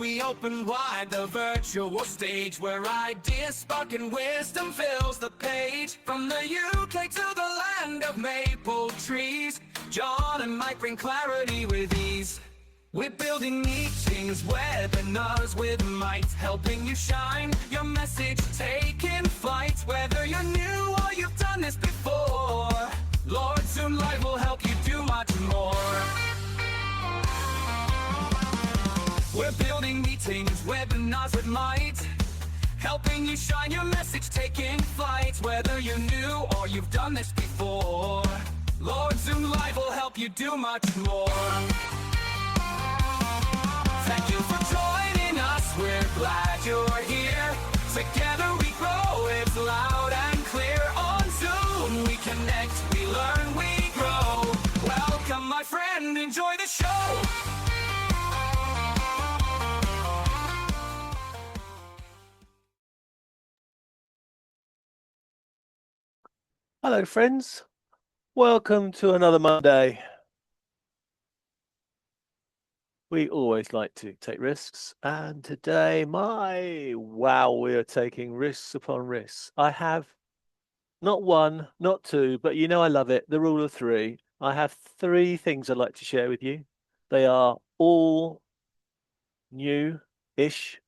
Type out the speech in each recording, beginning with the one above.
we open wide the virtual stage where ideas spark and wisdom fills the page. From the UK to the land of maple trees, John and Mike bring clarity with ease. We're building meetings, webinars with might, helping you shine, your message taking flight. Whether you're new or you've done this before, Lord Zoom Live will help you do much more. We're building meetings, webinars with might, helping you shine, your message taking flight. Whether you're new or you've done this before, Lord Zoom Live will help you do much more. Thank you for joining us, we're glad you're here. Together we grow, it's loud and clear. On Zoom we connect, we learn, we grow. Welcome my friend, enjoy the show. Hello friends, welcome to another Monday. We always like to take risks, and today, we are taking risks upon risks. I have not one, not two, but you know I love it, the rule of three. I have three things I'd like to share with you. They are all new-ish.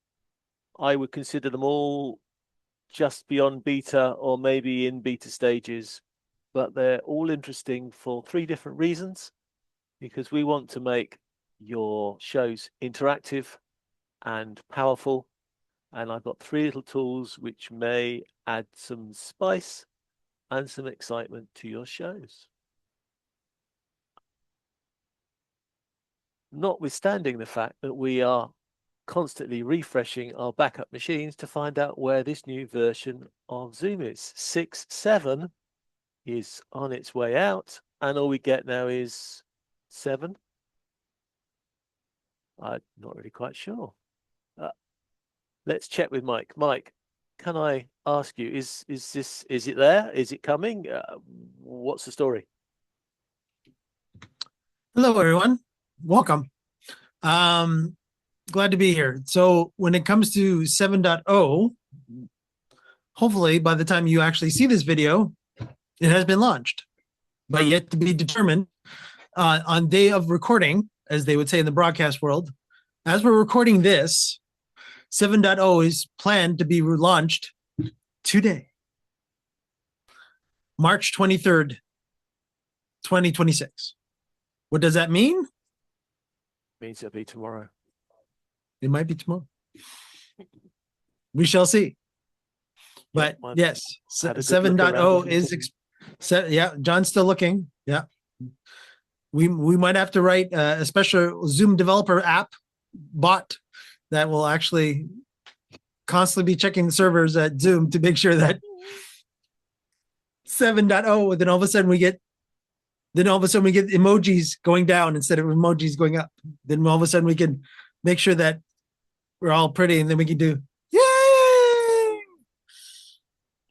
I would consider them all just beyond beta or maybe in beta stages, but they're all interesting for three different reasons, because we want to make your shows interactive and powerful, and I've got three little tools which may add some spice and some excitement to your shows. Notwithstanding the fact that we are constantly refreshing our backup machines to find out where this new version of Zoom is. 6.7 is on its way out, and all we get now is 7. I'm not really quite sure. Let's check with Mike. Mike, can I ask you, is it there? Is it coming? What's the story? Hello, everyone. Welcome. Glad to be here. So when it comes to 7.0, hopefully by the time you actually see this video, it has been launched, but yet to be determined. On day of recording, as they would say in the broadcast world, as we're recording this, 7.0 is planned to be launched today, March 23rd, 2026. What does that mean? Means it'll be tomorrow. It might be tomorrow. We shall see. But yes, 7.0 is, yeah, John's still looking. Yeah. We might have to write a special Zoom developer app bot that will actually constantly be checking the servers at Zoom to make sure that 7.0, then all of a sudden we get emojis going down instead of emojis going up. Then all of a sudden we can make sure that we're all pretty, and then we can do yay.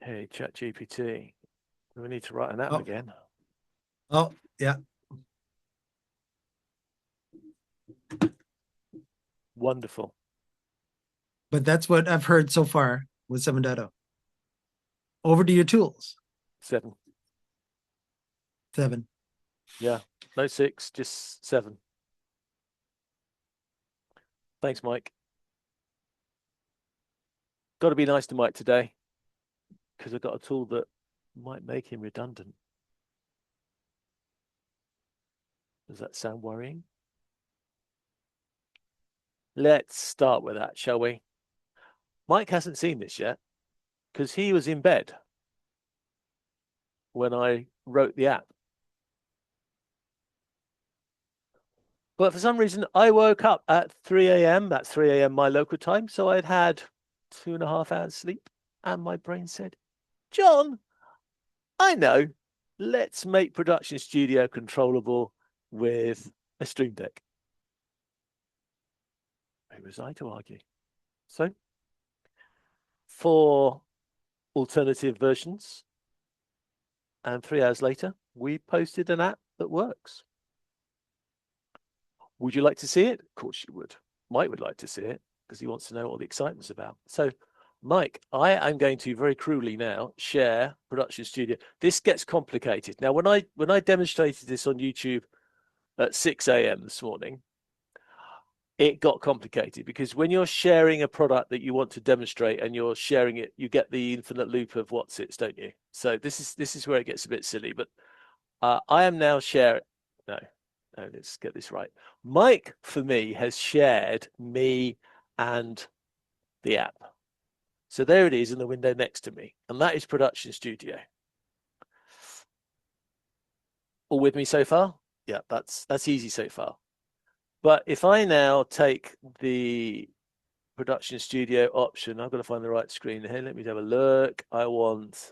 Hey, ChatGPT, we need to write an app again. Oh, yeah. Wonderful. But that's what I've heard so far with 7.0. Over to your tools. 7. 7. Yeah, no 6, just 7. Thanks, Mike. Got to be nice to Mike today, because I've got a tool that might make him redundant. Does that sound worrying? Let's start with that, shall we? Mike hasn't seen this yet, because he was in bed when I wrote the app. But for some reason, I woke up at 3 a.m. That's 3 a.m. my local time. So I'd had 2.5 hours sleep. And my brain said, John, I know. Let's make Production Studio controllable with a StreamDeck. Who was I to argue? So, for alternative versions, and 3 hours later, we posted an app that works. Would you like to see it? Of course you would. Mike would like to see it. because he wants to know what the excitement's about. So, Mike, I am going to very cruelly now share Production Studio. This gets complicated. Now, when I demonstrated this on YouTube at 6 a.m. this morning, it got complicated because when you're sharing a product that you want to demonstrate and you're sharing it, you get the infinite loop of what's it, don't you? So this is where it gets a bit silly. But I am now sharing. No, let's get this right. Mike, for me, has shared me and the app. So there it is in the window next to me, and that is Production Studio. All with me so far? Yeah, that's easy so far. But if I now take the Production Studio option, I've got to find the right screen here. Let me have a look. I want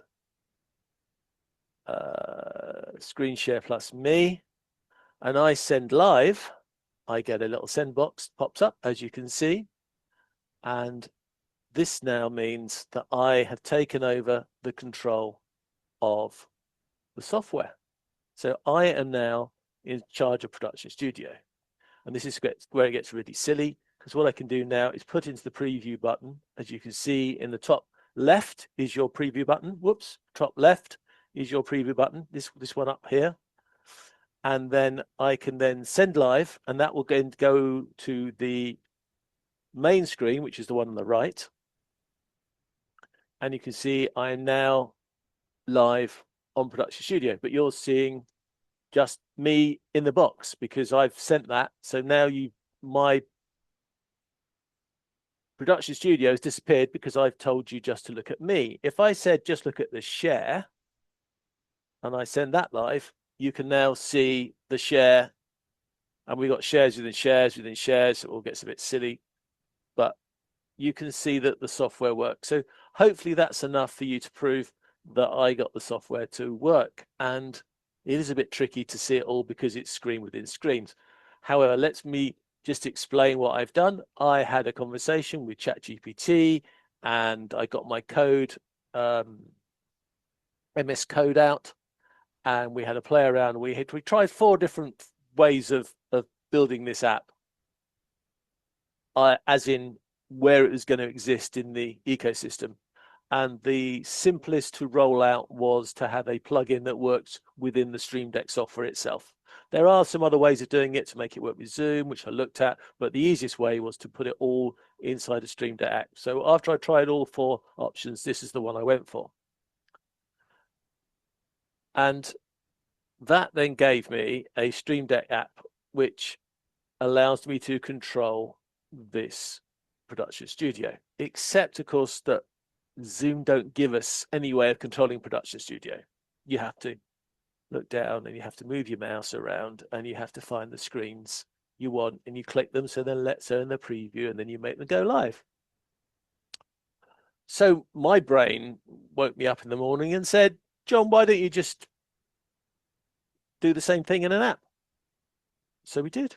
screen share plus me, and I send live. I get a little send box pops up, as you can see, and this now means that I have taken over the control of the software. So I am now in charge of Production Studio. And this is where it gets really silly, because what I can do now is put into the preview button. As you can see in the top left is your preview button. Whoops, top left is your preview button, this one up here. And then I can then send live, and that will then go to the main screen, which is the one on the right. And you can see I am now live on Production Studio, but you're seeing just me in the box because I've sent that. So now my Production Studio has disappeared because I've told you just to look at me. If I said just look at the share and I send that live, you can now see the share, and we've got shares within shares within shares. It all gets a bit silly, but you can see that the software works. So hopefully that's enough for you to prove that I got the software to work. And it is a bit tricky to see it all because it's screen within screens. However, let me just explain what I've done. I had a conversation with ChatGPT and I got my code, MS Code out, and we had a play around. We tried 4 different ways of building this app, as in where it was going to exist in the ecosystem. And the simplest to roll out was to have a plugin that works within the StreamDeck software itself. There are some other ways of doing it to make it work with Zoom, which I looked at, but the easiest way was to put it all inside a StreamDeck app. So after I tried all 4 options, this is the one I went for. And that then gave me a StreamDeck app, which allows me to control this Production Studio, except of course that Zoom don't give us any way of controlling Production Studio. You have to look down and you have to move your mouse around and you have to find the screens you want and you click them, so then let's in the preview and then you make them go live. So my brain woke me up in the morning and said, John, why don't you just do the same thing in an app? So we did.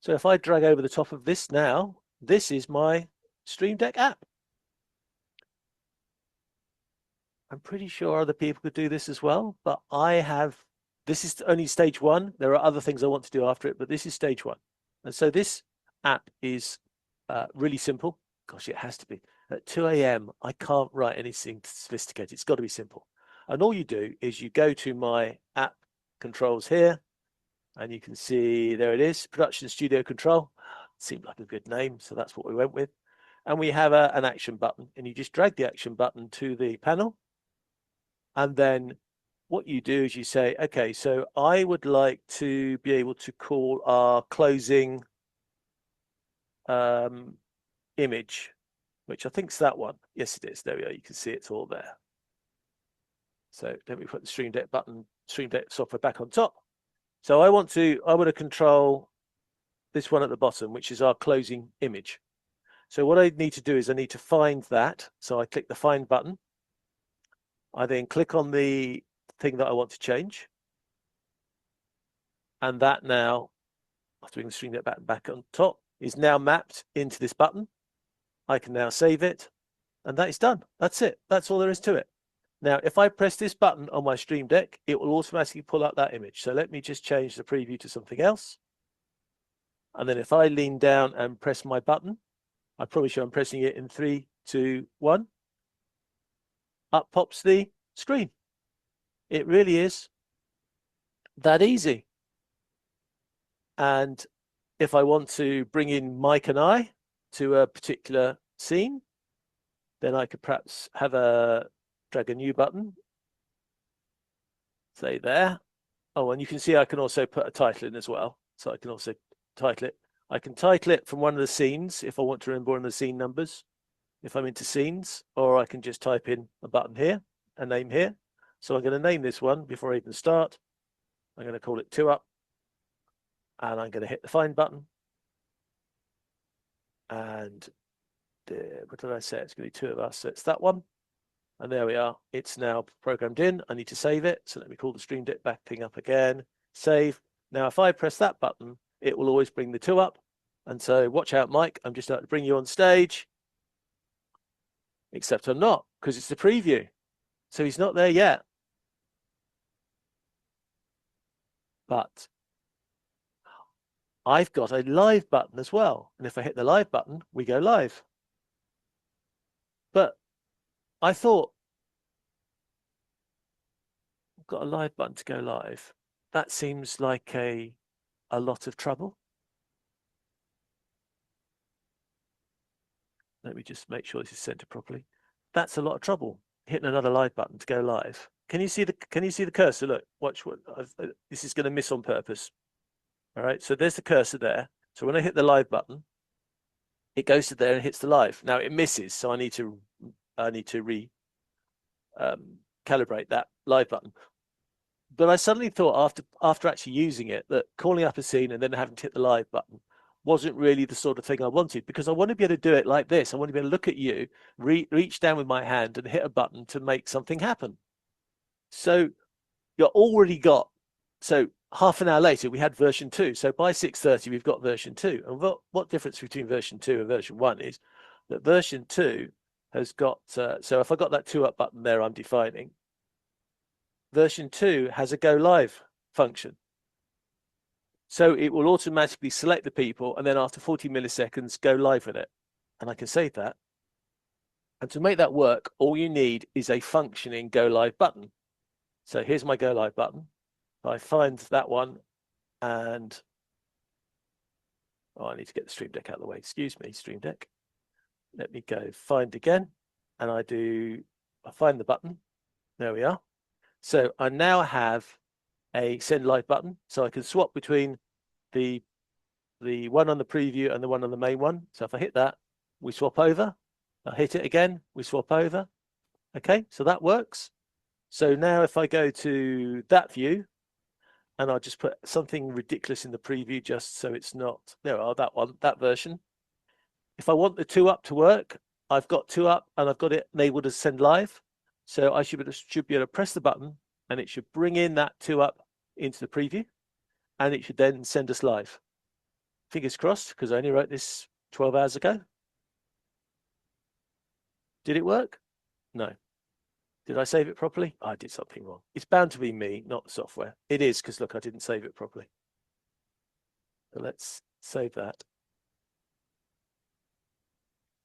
So if I drag over the top of this now, this is my StreamDeck app. I'm pretty sure other people could do this as well, but this is only stage 1. There are other things I want to do after it, but this is stage 1. And so this app is really simple. Gosh, it has to be. At 2 a.m., I can't write anything sophisticated. It's got to be simple. And all you do is you go to my app controls here, and you can see there it is, Production Studio Control. Seemed like a good name, so that's what we went with. And we have an action button, and you just drag the action button to the panel. And then what you do is you say, okay, so I would like to be able to call our closing image, which I think is that one. Yes, it is. There we go. You can see it's all there. So let me put the StreamDeck button, StreamDeck software back on top. So I want to control this one at the bottom, which is our closing image. So what I need to do is I need to find that. So I click the find button. I then click on the thing that I want to change. And that now, after bringing the StreamDeck button back on top, is now mapped into this button. I can now save it, and that is done. That's it. That's all there is to it. Now, if I press this button on my StreamDeck, it will automatically pull up that image. So let me just change the preview to something else. And then if I lean down and press my button, I promise you I'm pressing it in 3, 2, 1. Up pops the screen. It really is that easy. And if I want to bring in Mike and I to a particular scene, then I could perhaps drag a new button, say there. Oh, and you can see I can also put a title in as well. So I can also title it. I can title it from one of the scenes if I want to remember one of the scene numbers, if I'm into scenes, or I can just type in a button here, a name here. So I'm going to name this one before I even start. I'm going to call it 2 Up, and I'm going to hit the find button. And what did I say? It's going to be 2 of us. So it's that one. And there we are. It's now programmed in. I need to save it. So let me call the StreamDeck back thing up again. Save. Now, if I press that button, it will always bring the 2 up. And so watch out, Mike. I'm just about to bring you on stage. Except I'm not, because it's the preview. So he's not there yet. But I've got a live button as well. And if I hit the live button, we go live. But I thought, I've got a live button to go live. That seems like a lot of trouble. Let me just make sure this is centered properly. That's a lot of trouble, hitting another live button to go live. Can you see the cursor? Look, watch what this is going to miss on purpose. All right, so there's the cursor there. So when I hit the live button, it goes to there and hits the live. Now it misses, so I need to calibrate that live button. But I suddenly thought after actually using it that calling up a scene and then having to hit the live button wasn't really the sort of thing I wanted, because I want to be able to do it like this. I want to be able to look at you, reach down with my hand and hit a button to make something happen. So you're already got, so half an hour later, we had version 2. So by 6:30, we've got version 2. And what difference between version 2 and version 1 is that version 2 has got, so if I got that 2 Up button there, I'm defining. Version 2 has a go live function. So it will automatically select the people and then after 40 milliseconds, go live with it. And I can save that. And to make that work, all you need is a functioning go live button. So here's my go live button. I find that one and, I need to get the StreamDeck out of the way. Excuse me, StreamDeck. Let me go find again. And I find the button. There we are. So I now have a send live button. So I can swap between the one on the preview and the one on the main one. So if I hit that, we swap over. I hit it again, we swap over. Okay, so that works. So now if I go to that view, and I'll just put something ridiculous in the preview just so it's not, there we are, that one, that version. If I want the 2 Up to work, I've got 2 Up and I've got it enabled as send live. So I should be able to press the button and it should bring in that 2 Up into the preview and it should then send us live. Fingers crossed, because I only wrote this 12 hours ago. Did it work? No. Did I save it properly? I did something wrong. It's bound to be me, not the software. It is, because look, I didn't save it properly. So let's save that.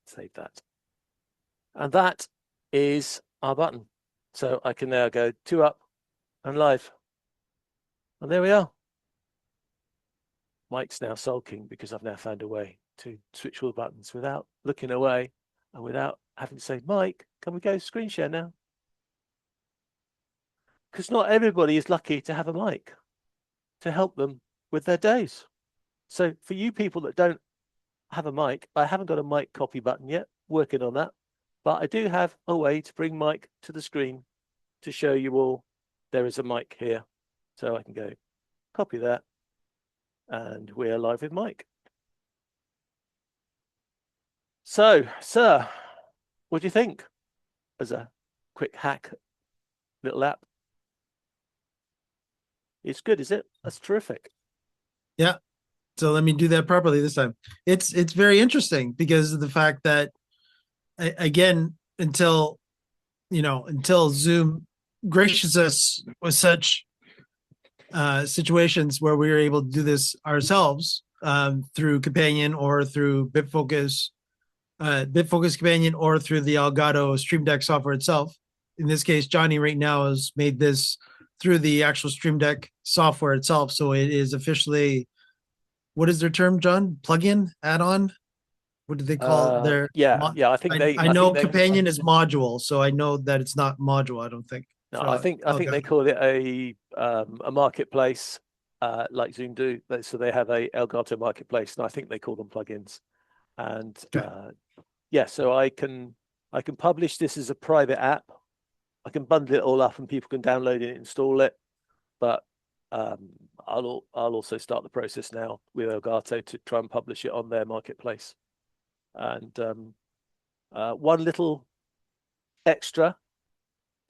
Save that. And that is our button. So I can now go 2 Up and live. And there we are. Mike's now sulking because I've now found a way to switch all the buttons without looking away and without having to say, Mike, can we go screen share now? Because not everybody is lucky to have a mic to help them with their days. So for you people that don't have a mic, I haven't got a mic copy button yet, working on that, but I do have a way to bring Mike to the screen to show you all there is a mic here. So I can go copy that and we're live with Mike. So, sir, what do you think as a quick hack little app? It's good, is it? That's terrific. Yeah. So let me do that properly this time. It's very interesting because of the fact that, again, until Zoom gracious us with such situations where we were able to do this ourselves, through Companion or through Bitfocus Companion or through the Elgato StreamDeck software itself. In this case, Johnny right now has made this through the actual StreamDeck software itself. So it is officially, what is their term, John? Plugin, add-on? What do they call their? I think I know Companion is module, so I know that it's not module. I don't think. No, I think they call it a marketplace, like Zoom do. So they have a Elgato marketplace, and I think they call them plugins. And so I can publish this as a private app. I can bundle it all up, and people can download it, install it. But I'll also start the process now with Elgato to try and publish it on their marketplace. And one little extra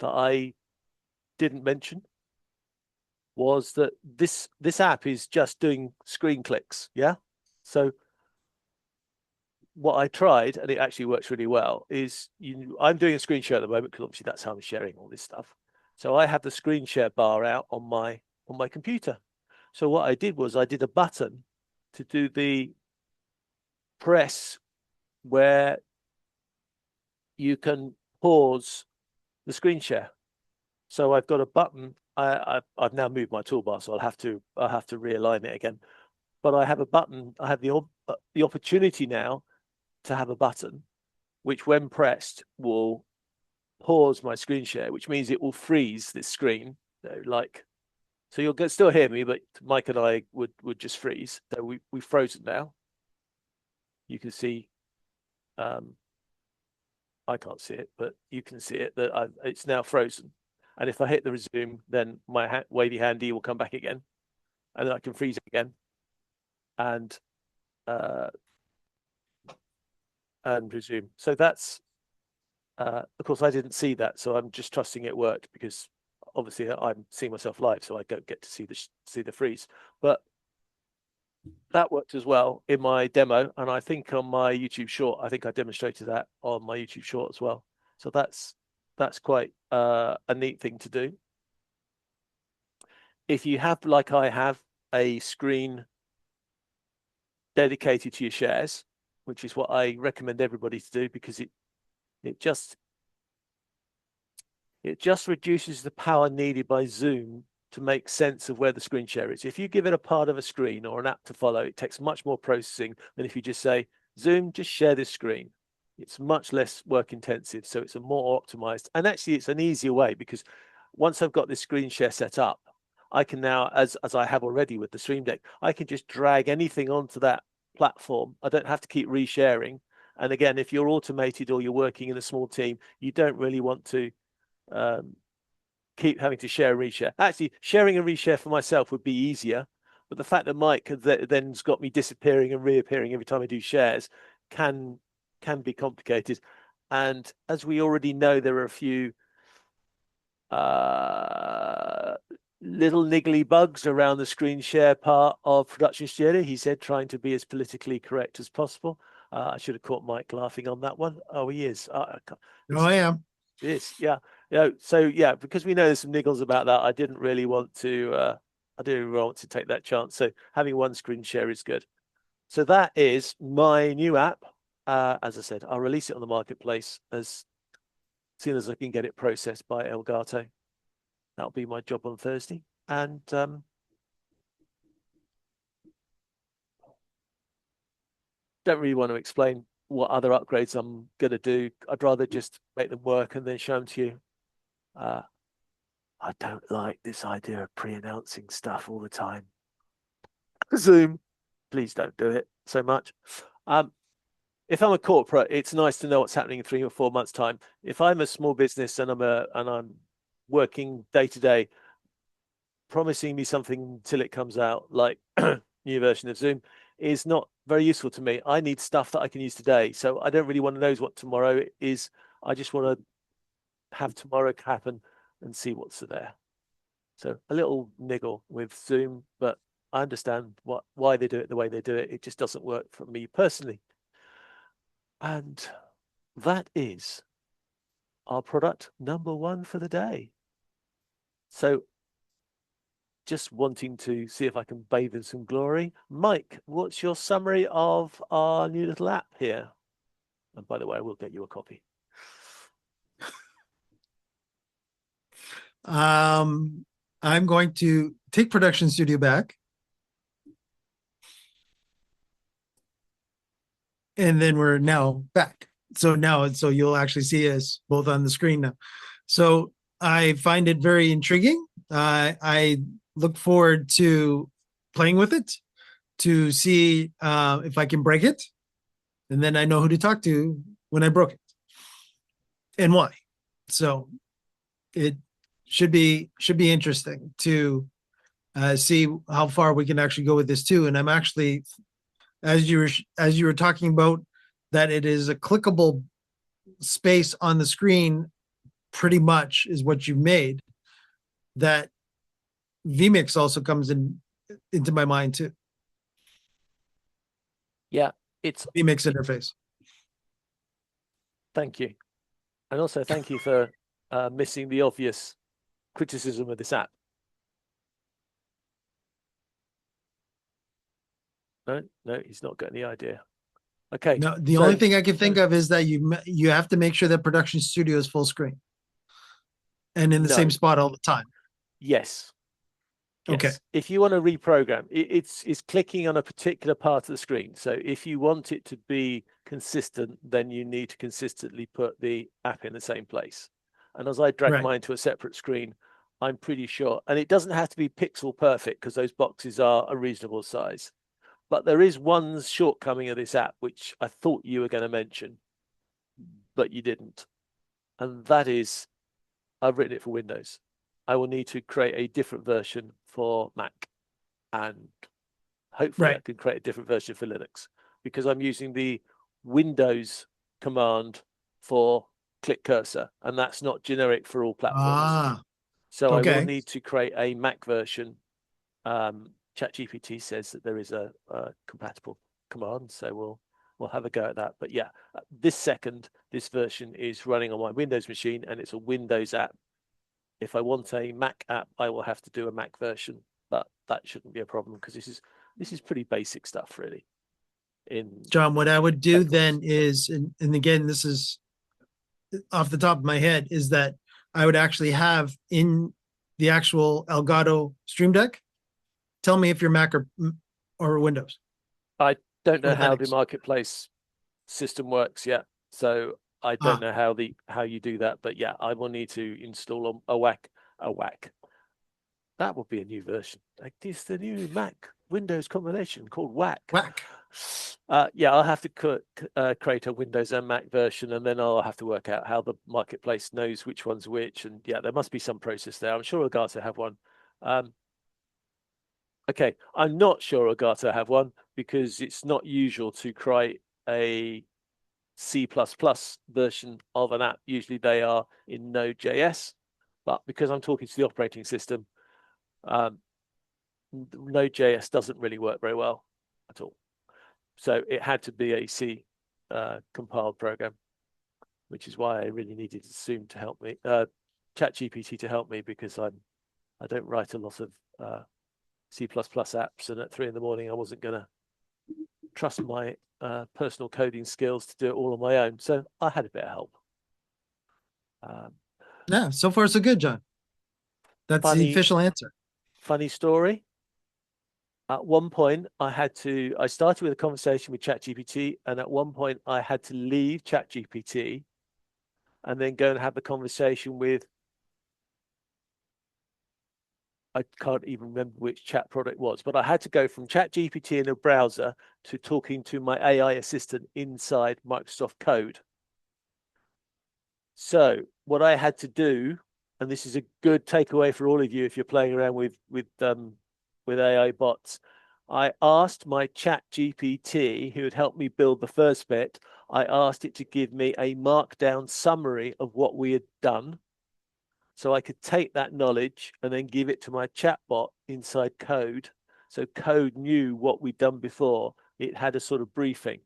that I didn't mention was that this app is just doing screen clicks. Yeah. So what I tried, and it actually works really well, is I'm doing a screen share at the moment because obviously that's how I'm sharing all this stuff. So I have the screen share bar out on my computer. So what I did was I did a button to do the press where you can pause the screen share. So I've got a button. I've now moved my toolbar, so I'll have to realign it again. But I have a button. I have the opportunity now to have a button, which when pressed will pause my screen share, which means it will freeze this screen. So you'll still hear me, but Mike and I would just freeze. So we've frozen now. You can see. I can't see it, but you can see it that it's now frozen. And if I hit the resume, then my wavy handy will come back again, and then I can freeze it again, and resume. So that's, of course, I didn't see that, so I'm just trusting it worked because obviously I'm seeing myself live, so I don't get to see the freeze. But that worked as well in my demo, and I think on my YouTube short, I think I demonstrated that on my YouTube short as well. So that's quite a neat thing to do. If you have, like I have, a screen dedicated to your shares, which is what I recommend everybody to do because it just reduces the power needed by Zoom to make sense of where the screen share is. If you give it a part of a screen or an app to follow, it takes much more processing than if you just say, Zoom, just share this screen. It's much less work intensive, so it's a more optimized. And actually, it's an easier way because once I've got this screen share set up, I can now, as I have already with the StreamDeck, I can just drag anything onto that platform. I don't have to keep resharing. And again, if you're automated or you're working in a small team, you don't really want to keep having to share and reshare. Actually, sharing and reshare for myself would be easier, but the fact that Mike then's got me disappearing and reappearing every time I do shares can be complicated. And as we already know, there are a few little niggly bugs around the screen share part of Production Studio. He said trying to be as politically correct as possible. I should have caught Mike laughing on that one. Oh, he is. I am. Yes, yeah. So because we know there's some niggles about that, I didn't really want to take that chance. So having one screen share is good. So that is my new app. As I said, I'll release it on the marketplace as soon as I can get it processed by Elgato. That'll be my job on Thursday. And don't really want to explain what other upgrades I'm going to do. I'd rather just make them work and then show them to you. I don't like this idea of pre-announcing stuff all the time. Zoom, please don't do it so much. If I'm a corporate, it's nice to know what's happening in 3 or 4 months' time. If I'm a small business and I'm working day to day, promising me something until it comes out, like new version of Zoom, is not very useful to me. I need stuff that I can use today. So I don't really want to know what tomorrow is. I just want to have tomorrow happen and see what's there. So a little niggle with Zoom, but I understand why they do it the way they do it. It just doesn't work for me personally. And that is our product number 1 for the day. So just wanting to see if I can bathe in some glory. Mike, what's your summary of our new little app here? And by the way, I will get you a copy. I'm going to take Production Studio back. And then we're now back. So you'll actually see us both on the screen now. So I find it very intriguing. I look forward to playing with it to see if I can break it. And then I know who to talk to when I broke it and why. So it should be interesting to see how far we can actually go with this too. And I'm actually, as you were talking about, that it is a clickable space on the screen, pretty much is what you made. That vMix also comes into my mind too. Yeah, it's vMix interface. Thank you, and also thank you for missing the obvious criticism of this app. No, he's not got any idea. Okay. No, the only thing I can think of is that you have to make sure that Production Studio is full screen and in the same spot all the time. Yes. Okay. Yes. If you want to reprogram, it's clicking on a particular part of the screen. So if you want it to be consistent, then you need to consistently put the app in the same place. And as I drag mine to a separate screen, I'm pretty sure, and it doesn't have to be pixel perfect because those boxes are a reasonable size. But there is one shortcoming of this app, which I thought you were going to mention, but you didn't. And that is, I've written it for Windows. I will need to create a different version for Mac. And hopefully I can create a different version for Linux, because I'm using the Windows command for click cursor, and that's not generic for all platforms. So I will need to create a Mac version. ChatGPT says that there is a compatible command, so we'll have a go at that. But yeah, this version is running on my Windows machine, and it's a Windows app. If I want a Mac app, I will have to do a Mac version, but that shouldn't be a problem because this is pretty basic stuff, really. John, what I would do then is, and again, this is off the top of my head, is that I would actually have in the actual Elgato Stream Deck, tell me if you're Mac or Windows. I don't know how the marketplace system works yet, so I don't know how you do that. But yeah, I will need to install a WAC. That would be a new version. Like this, the new Mac Windows combination called WAC. Yeah, I'll have to create a Windows and Mac version, and then I'll have to work out how the marketplace knows which one's which. And yeah, there must be some process there. I'm sure Elgato have one. Okay, I'm not sure Elgato have one because it's not usual to create a C++ version of an app. Usually they are in Node.js, but because I'm talking to the operating system, Node.js doesn't really work very well at all. So it had to be a C compiled program, which is why I really needed Zoom to help me, ChatGPT to help me, because I don't write a lot of C++ apps, and at 3 in the morning I wasn't going to trust my personal coding skills to do it all on my own. So I had a bit of help. Yeah, so far so good, John. That's the official answer. Funny story. At one point, I started with a conversation with ChatGPT, and at one point I had to leave ChatGPT and then go and have the conversation with, I can't even remember which chat product it was, but I had to go from ChatGPT in a browser to talking to my AI assistant inside Microsoft Code. So what I had to do, and this is a good takeaway for all of you if you're playing around with AI bots, I asked my ChatGPT, who had helped me build the first bit, I asked it to give me a markdown summary of what we had done, so I could take that knowledge and then give it to my chatbot inside Code. So Code knew what we'd done before. It had a sort of briefing.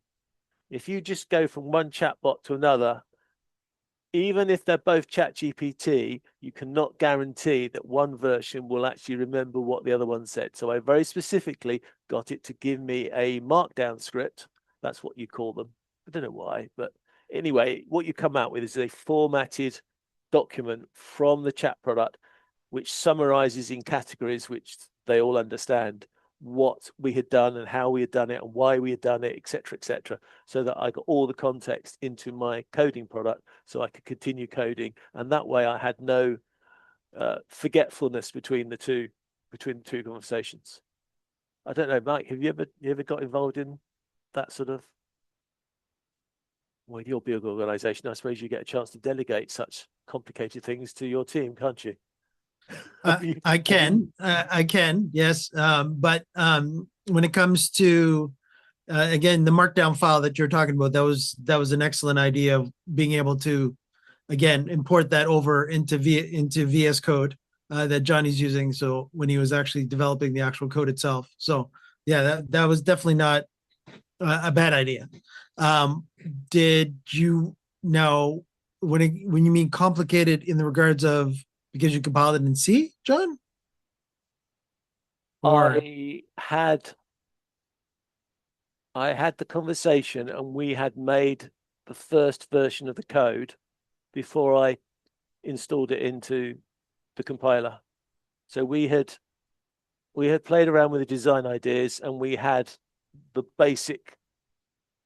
If you just go from one chatbot to another, even if they're both ChatGPT, you cannot guarantee that one version will actually remember what the other one said. So I very specifically got it to give me a markdown script. That's what you call them. I don't know why, but anyway, what you come out with is a formatted document from the chat product, which summarizes in categories which they all understand what we had done and how we had done it and why we had done it, etc., so that I got all the context into my coding product so I could continue coding. And that way I had no forgetfulness between the two conversations. I don't know, Mike, have you ever got involved in that sort of, well, your big organization, I suppose you get a chance to delegate such complicated things to your team, can't you? I can, yes. But when it comes to, again, the markdown file that you're talking about, that was an excellent idea of being able to, again, import that over into VS Code that Johnny's using. So when he was actually developing the actual code itself. So yeah, that was definitely not a bad idea. Did you know when you mean complicated in the regards of because you compiled it in C, John? Or I had the conversation and we had made the first version of the code before I installed it into the compiler. So we had played around with the design ideas and we had the basic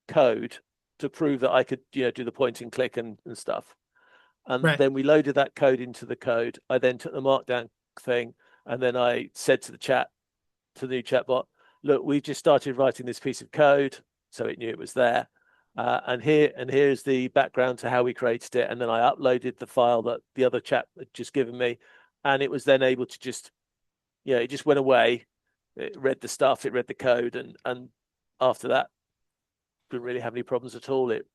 code to prove that I could, do the point and click and stuff. And right. Then we loaded that code into the code. I then took the markdown thing and then I said to the new chatbot, look, we've just started writing this piece of code, so it knew it was there. And here's the background to how we created it. And then I uploaded the file that the other chap had just given me. And it was then able to just, it just went away. It read the stuff, it read the code. And after that, didn't really have any problems at all. It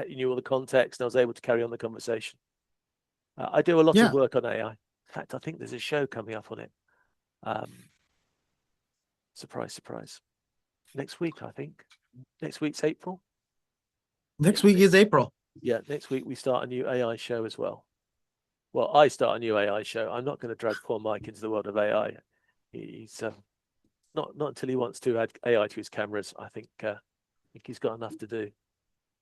knew all the context and I was able to carry on the conversation. I do a lot of work on AI. In fact, I think there's a show coming up on it. Surprise, surprise. Next week, I think. Next week's April. Next week is April. Yeah, next week we start a new AI show as well. Well, I start a new AI show. I'm not going to drag poor Mike into the world of AI. He's not until he wants to add AI to his cameras. I think he's got enough to do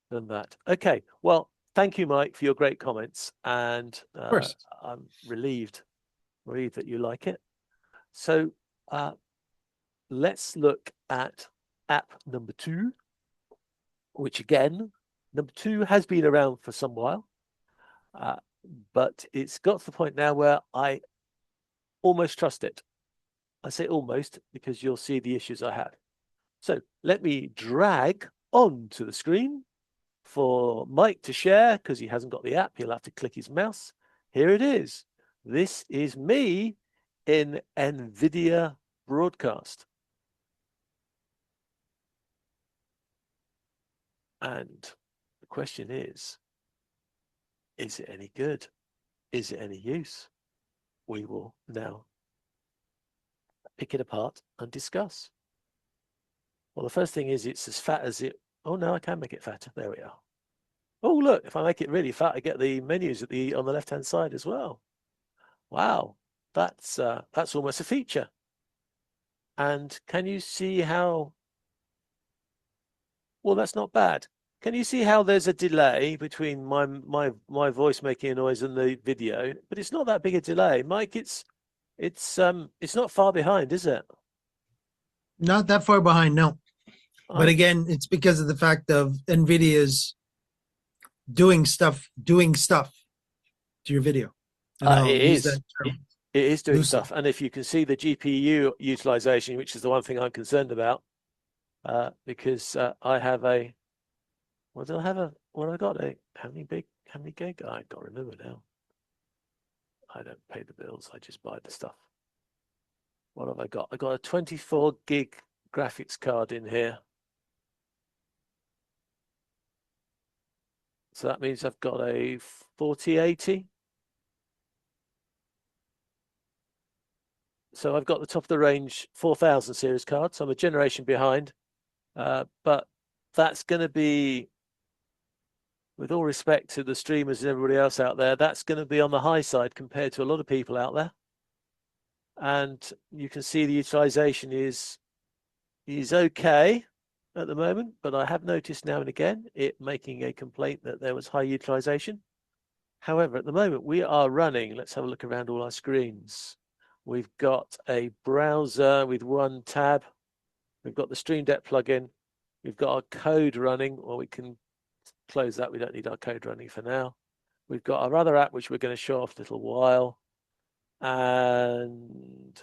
than that. Okay, well, thank you, Mike, for your great comments, and of course. I'm relieved that you like it. So let's look at app number 2, which again, number 2 has been around for some while, but it's got to the point now where I almost trust it. I say almost because you'll see the issues I had. So let me drag onto the screen for Mike to share because he hasn't got the app. He'll have to click his mouse. Here it is. This is me in Nvidia Broadcast. And the question is it any good? Is it any use? We will now pick it apart and discuss. Well, the first thing is it's as fat as it. Oh no, I can make it fatter. There we are. Oh look, if I make it really fat, I get the menus on the left-hand side as well. Wow, that's almost a feature. And can you see how? Well, that's not bad. Can you see how there's a delay between my voice making a noise and the video? But it's not that big a delay, Mike. It's not far behind, is it? Not that far behind, no. But again, it's because of the fact of Nvidia's doing stuff to your video. It is doing stuff. And if you can see the GPU utilization, which is the one thing I'm concerned about, because I have a, how many gig? I can't remember now. I don't pay the bills. I just buy the stuff. What have I got? I got a 24 gig graphics card in here. So that means I've got a 4080. So I've got the top of the range 4000 series card. So I'm a generation behind. But that's going to be with all respect to the streamers and everybody else out there, that's going to be on the high side compared to a lot of people out there. And you can see the utilization is okay at the moment, but I have noticed now and again it making a complaint that there was high utilization. However, at the moment we are running, let's have a look around all our screens. We've got a browser with one tab. We've got the StreamDeck plugin. We've got our code running, or we can close that. We don't need our code running for now. We've got our other app, which we're going to show off in a little while. And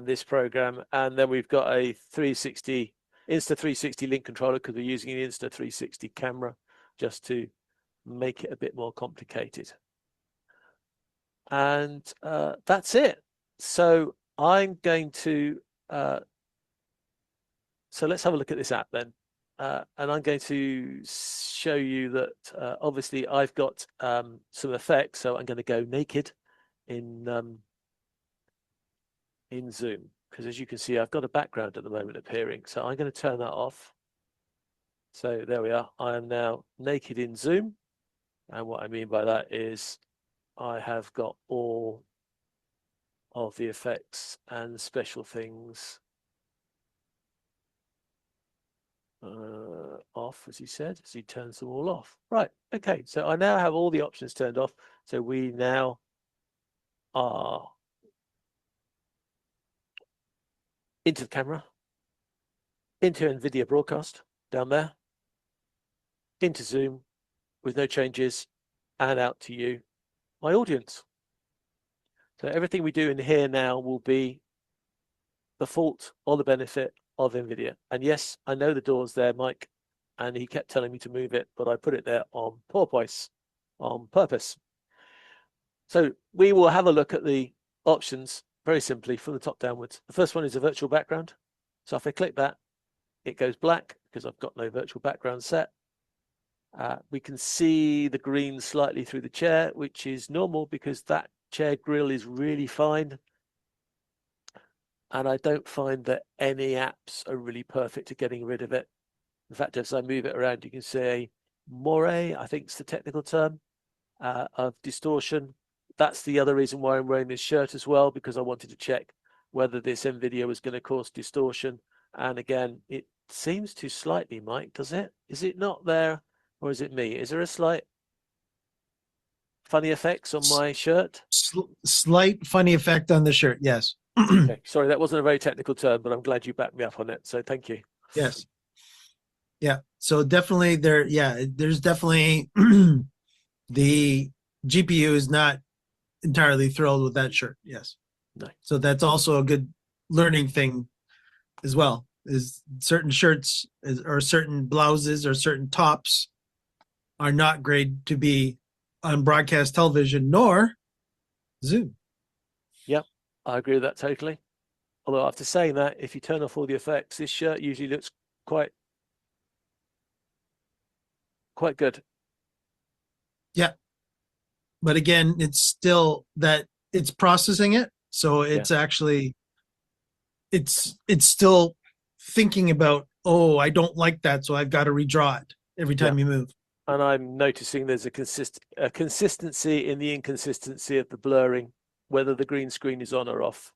this program. And then we've got a Insta360 link controller because we're using an Insta360 camera just to make it a bit more complicated. And that's it. So I'm going to so let's have a look at this app then. And I'm going to show you that obviously I've got some effects. So I'm going to go naked in Zoom, because as you can see, I've got a background at the moment appearing. So I'm going to turn that off. So there we are. I am now naked in Zoom. And what I mean by that is I have got all of the effects and special things off, as he said, as he turns them all off. Right, okay, so I now have all the options turned off. So we now are into the camera, into Nvidia Broadcast down there, into Zoom with no changes, and out to you, my audience. So everything we do in here now will be the fault or the benefit of Nvidia. And yes, I know the door's there, Mike, and he kept telling me to move it, but I put it there on purpose. So we will have a look at the options very simply from the top downwards. The first one is a virtual background. So if I click that, it goes black because I've got no virtual background set. We can see the green slightly through the chair, which is normal because that chair grill is really fine. And I don't find that any apps are really perfect at getting rid of it. In fact, as I move it around, you can see moire, I think it's the technical term, of distortion. That's the other reason why I'm wearing this shirt as well, because I wanted to check whether this NVIDIA was going to cause distortion. And again, it seems to slightly, Mike, does it? Is it not there, or is it me? Is there a slight funny effects on my shirt? Slight funny effect on the shirt, yes. Okay. Sorry, that wasn't a very technical term, but I'm glad you backed me up on it. So thank you. Yes. Yeah. So definitely there's definitely the GPU is not entirely thrilled with that shirt. Yes. No. So that's also a good learning thing as well, is certain shirts or certain blouses or certain tops are not great to be on broadcast television nor Zoom. Yep, I agree with that totally. Although after saying that, if you turn off all the effects, this shirt usually looks quite good. Yeah. But again, it's still that it's processing it. So it's actually, it's still thinking about, oh, I don't like that. So I've got to redraw it every time you move. And I'm noticing there's a consistency in the inconsistency of the blurring, whether the green screen is on or off.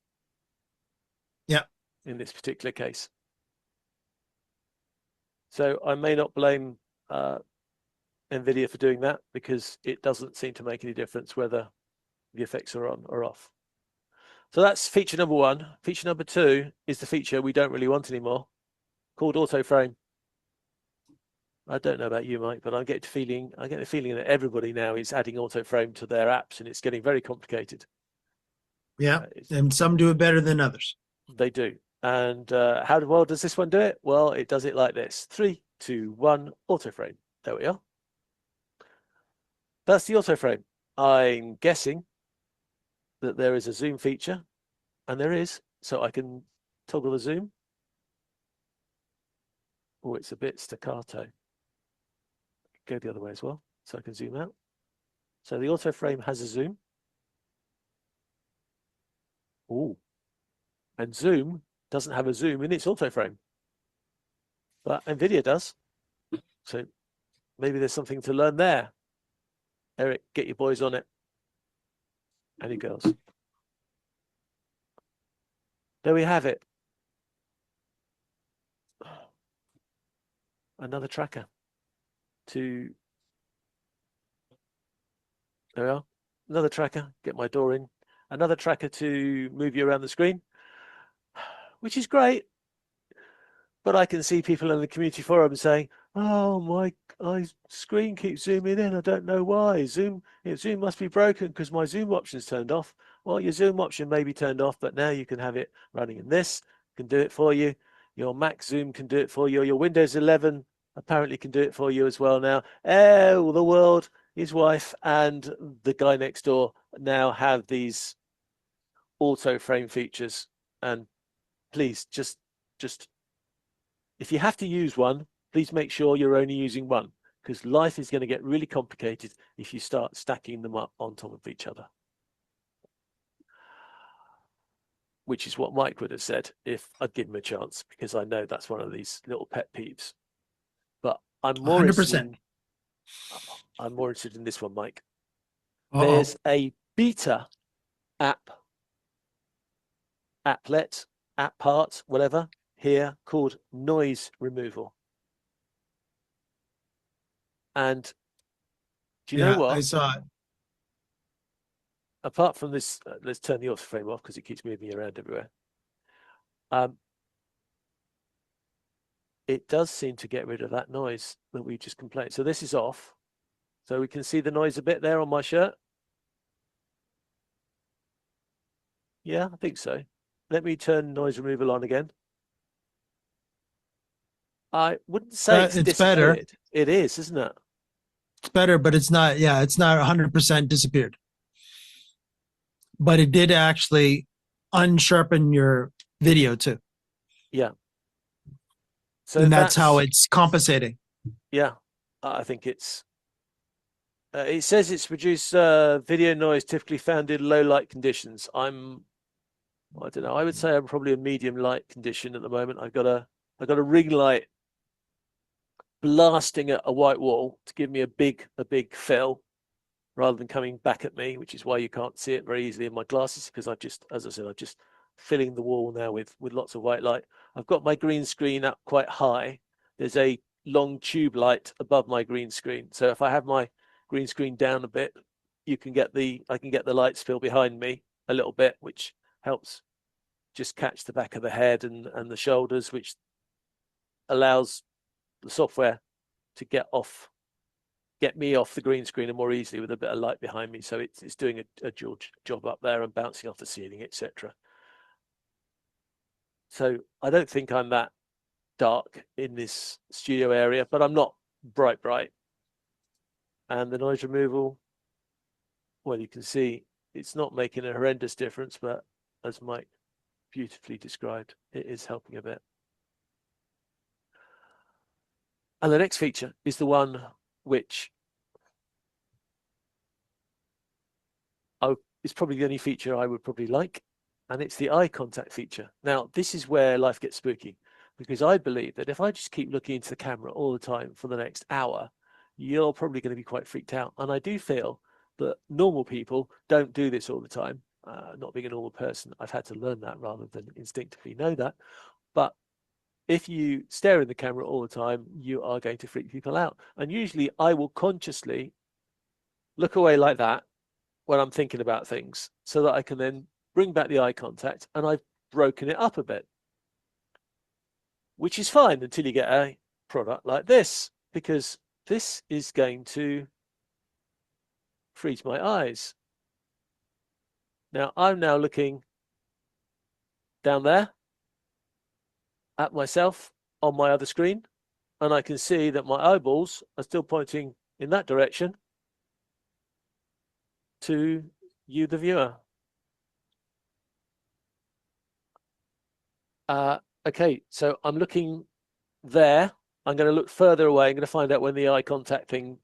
Yeah. In this particular case. So I may not blame NVIDIA for doing that, because it doesn't seem to make any difference whether the effects are on or off. So that's feature number one. Feature number two is the feature we don't really want anymore, called auto frame. I don't know about you, Mike, but I get the feeling that everybody now is adding auto frame to their apps, and it's getting very complicated. Yeah, and some do it better than others. They do. And how well does this one do it? Well, it does it like this: 3, 2, 1, auto frame. There we are. That's the auto frame. I'm guessing that there is a zoom feature, and there is, so I can toggle the zoom. Oh, it's a bit staccato. Go the other way as well, so I can zoom out. So the auto frame has a zoom. Oh, and zoom doesn't have a zoom in its auto frame, but NVIDIA does. So maybe there's something to learn there. Eric, get your boys on it. And your girls. There we have it. Another tracker to, there we are. Another tracker, get my door in. Another tracker to move you around the screen, which is great. But I can see people in the community forum saying, oh, my screen keeps zooming in. I don't know why. Zoom must be broken because my Zoom option's turned off. Well, your Zoom option may be turned off, but now you can have it running in this, can do it for you. Your Mac Zoom can do it for you. Your Windows 11 apparently can do it for you as well now. Oh, the world, his wife, and the guy next door now have these auto frame features. And please, just if you have to use one, please make sure you're only using one, because life is going to get really complicated if you start stacking them up on top of each other. Which is what Mike would have said if I'd given him a chance, because I know that's one of these little pet peeves. But I'm more 100%. I'm more interested in this one, Mike. There's There's a beta applet, app part, whatever, here called noise removal. And do you know what? I saw it. Apart from this, let's turn the auto frame off because it keeps moving around everywhere. It does seem to get rid of that noise that we just complained. So this is off. So we can see the noise a bit there on my shirt. Yeah, I think so. Let me turn noise removal on again. I wouldn't say it's better. It is, isn't it? It's better, but it's not. Yeah, it's not 100% disappeared. But it did actually unsharpen your video too. Yeah. So and that's how it's compensating. Yeah, I think it's. It says it's reduced video noise typically found in low light conditions. I don't know. I would say I'm probably a medium light condition at the moment. I've got a ring light blasting at a white wall to give me a big fill rather than coming back at me, which is why you can't see it very easily in my glasses, because as I said, I'm just filling the wall now with lots of white light. I've got my green screen up quite high. There's a long tube light above my green screen. So if I have my green screen down a bit, I can get the light spill behind me a little bit, which helps just catch the back of the head and the shoulders, which allows the software to get me off the green screen and more easily with a bit of light behind me. So it's doing a job up there and bouncing off the ceiling, etc. So I don't think I'm that dark in this studio area, but I'm not bright. And the noise removal, well, you can see it's not making a horrendous difference, but as Mike beautifully described, it is helping a bit. And the next feature is the one which is probably the only feature I would probably like, and it's the eye contact feature. Now, this is where life gets spooky, because I believe that if I just keep looking into the camera all the time for the next hour, you're probably going to be quite freaked out. And I do feel that normal people don't do this all the time. Not being a normal person, I've had to learn that rather than instinctively know that. But if you stare in the camera all the time, you are going to freak people out. And usually I will consciously look away like that when I'm thinking about things, so that I can then bring back the eye contact, and I've broken it up a bit, which is fine until you get a product like this, because this is going to freeze my eyes. Now, I'm now looking down there at myself on my other screen, and I can see that my eyeballs are still pointing in that direction to you, the viewer. Okay, so I'm looking there. I'm going to look further away. I'm going to find out when the eye contact thing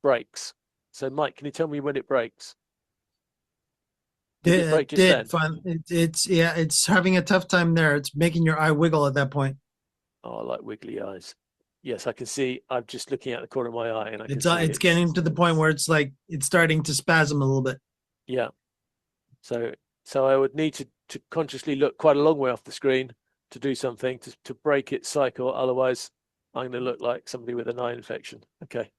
breaks. So, Mike, can you tell me when it breaks? Did it break just then? It's having a tough time there. It's making your eye wiggle at that point. Oh, I like wiggly eyes. Yes, I can see. I'm just looking at the corner of my eye, and I can It's see it's getting to the point where it's like it's starting to spasm a little bit. Yeah. So I would need to consciously look quite a long way off the screen to do something to break its cycle. Otherwise, I'm going to look like somebody with an eye infection. Okay.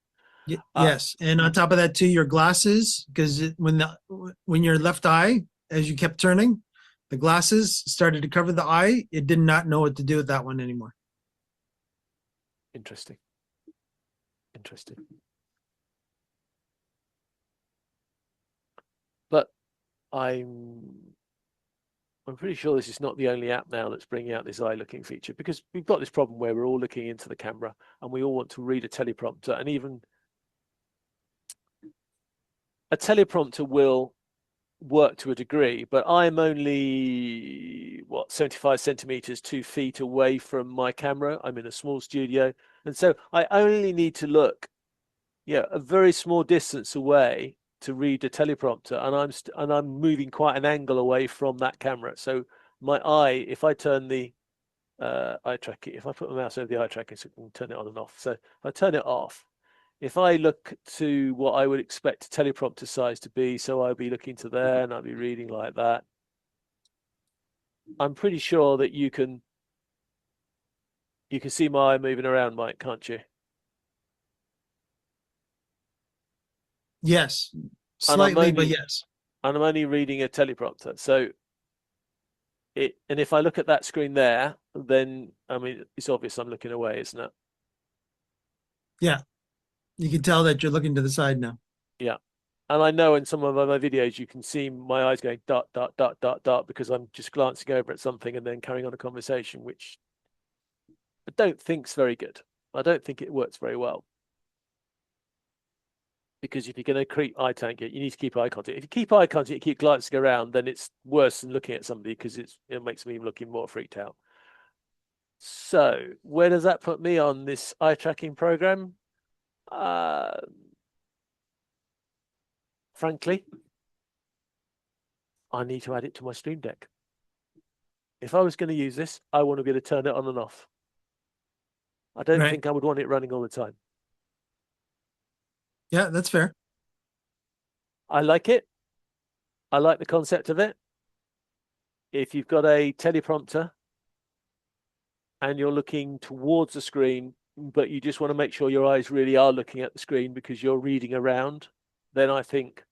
Yes, and on top of that too, your glasses, because when your left eye, as you kept turning, the glasses started to cover the eye. It did not know what to do with that one anymore. Interesting. Interesting. But I'm pretty sure this is not the only app now that's bringing out this eye looking feature, because we've got this problem where we're all looking into the camera and we all want to read a teleprompter, and even a teleprompter will work to a degree, but I'm only 75 centimeters, 2 feet away from my camera. I'm in a small studio, and so I only need to look a very small distance away to read a teleprompter, and I'm moving quite an angle away from that camera. So my eye, if I turn the eye tracker, if I put my mouse over the eye tracker, so I can turn it on and off. So if I turn it off, if I look to what I would expect teleprompter size to be, so I'll be looking to there and I'll be reading like that. I'm pretty sure that you can see my eye moving around, Mike, can't you? Yes, slightly, but yes. And I'm only reading a teleprompter. So and if I look at that screen there, then I mean it's obvious I'm looking away, isn't it? Yeah. You can tell that you're looking to the side now. Yeah. And I know in some of my videos you can see my eyes going dot, dot, dot, dot, dot, because I'm just glancing over at something and then carrying on a conversation, which I don't think's very good. I don't think it works very well. Because if you're going to keep eye contact, you need to keep eye contact. If you keep eye contact, you keep glancing around, then it's worse than looking at somebody, because it makes me looking more freaked out. So where does that put me on this eye tracking program? Frankly, I need to add it to my StreamDeck. If I was going to use this, I want to be able to turn it on and off. I don't think I would want it running all the time. Yeah, that's fair. I like it. I like the concept of it. If you've got a teleprompter and you're looking towards the screen, but you just want to make sure your eyes really are looking at the screen because you're reading around, then I think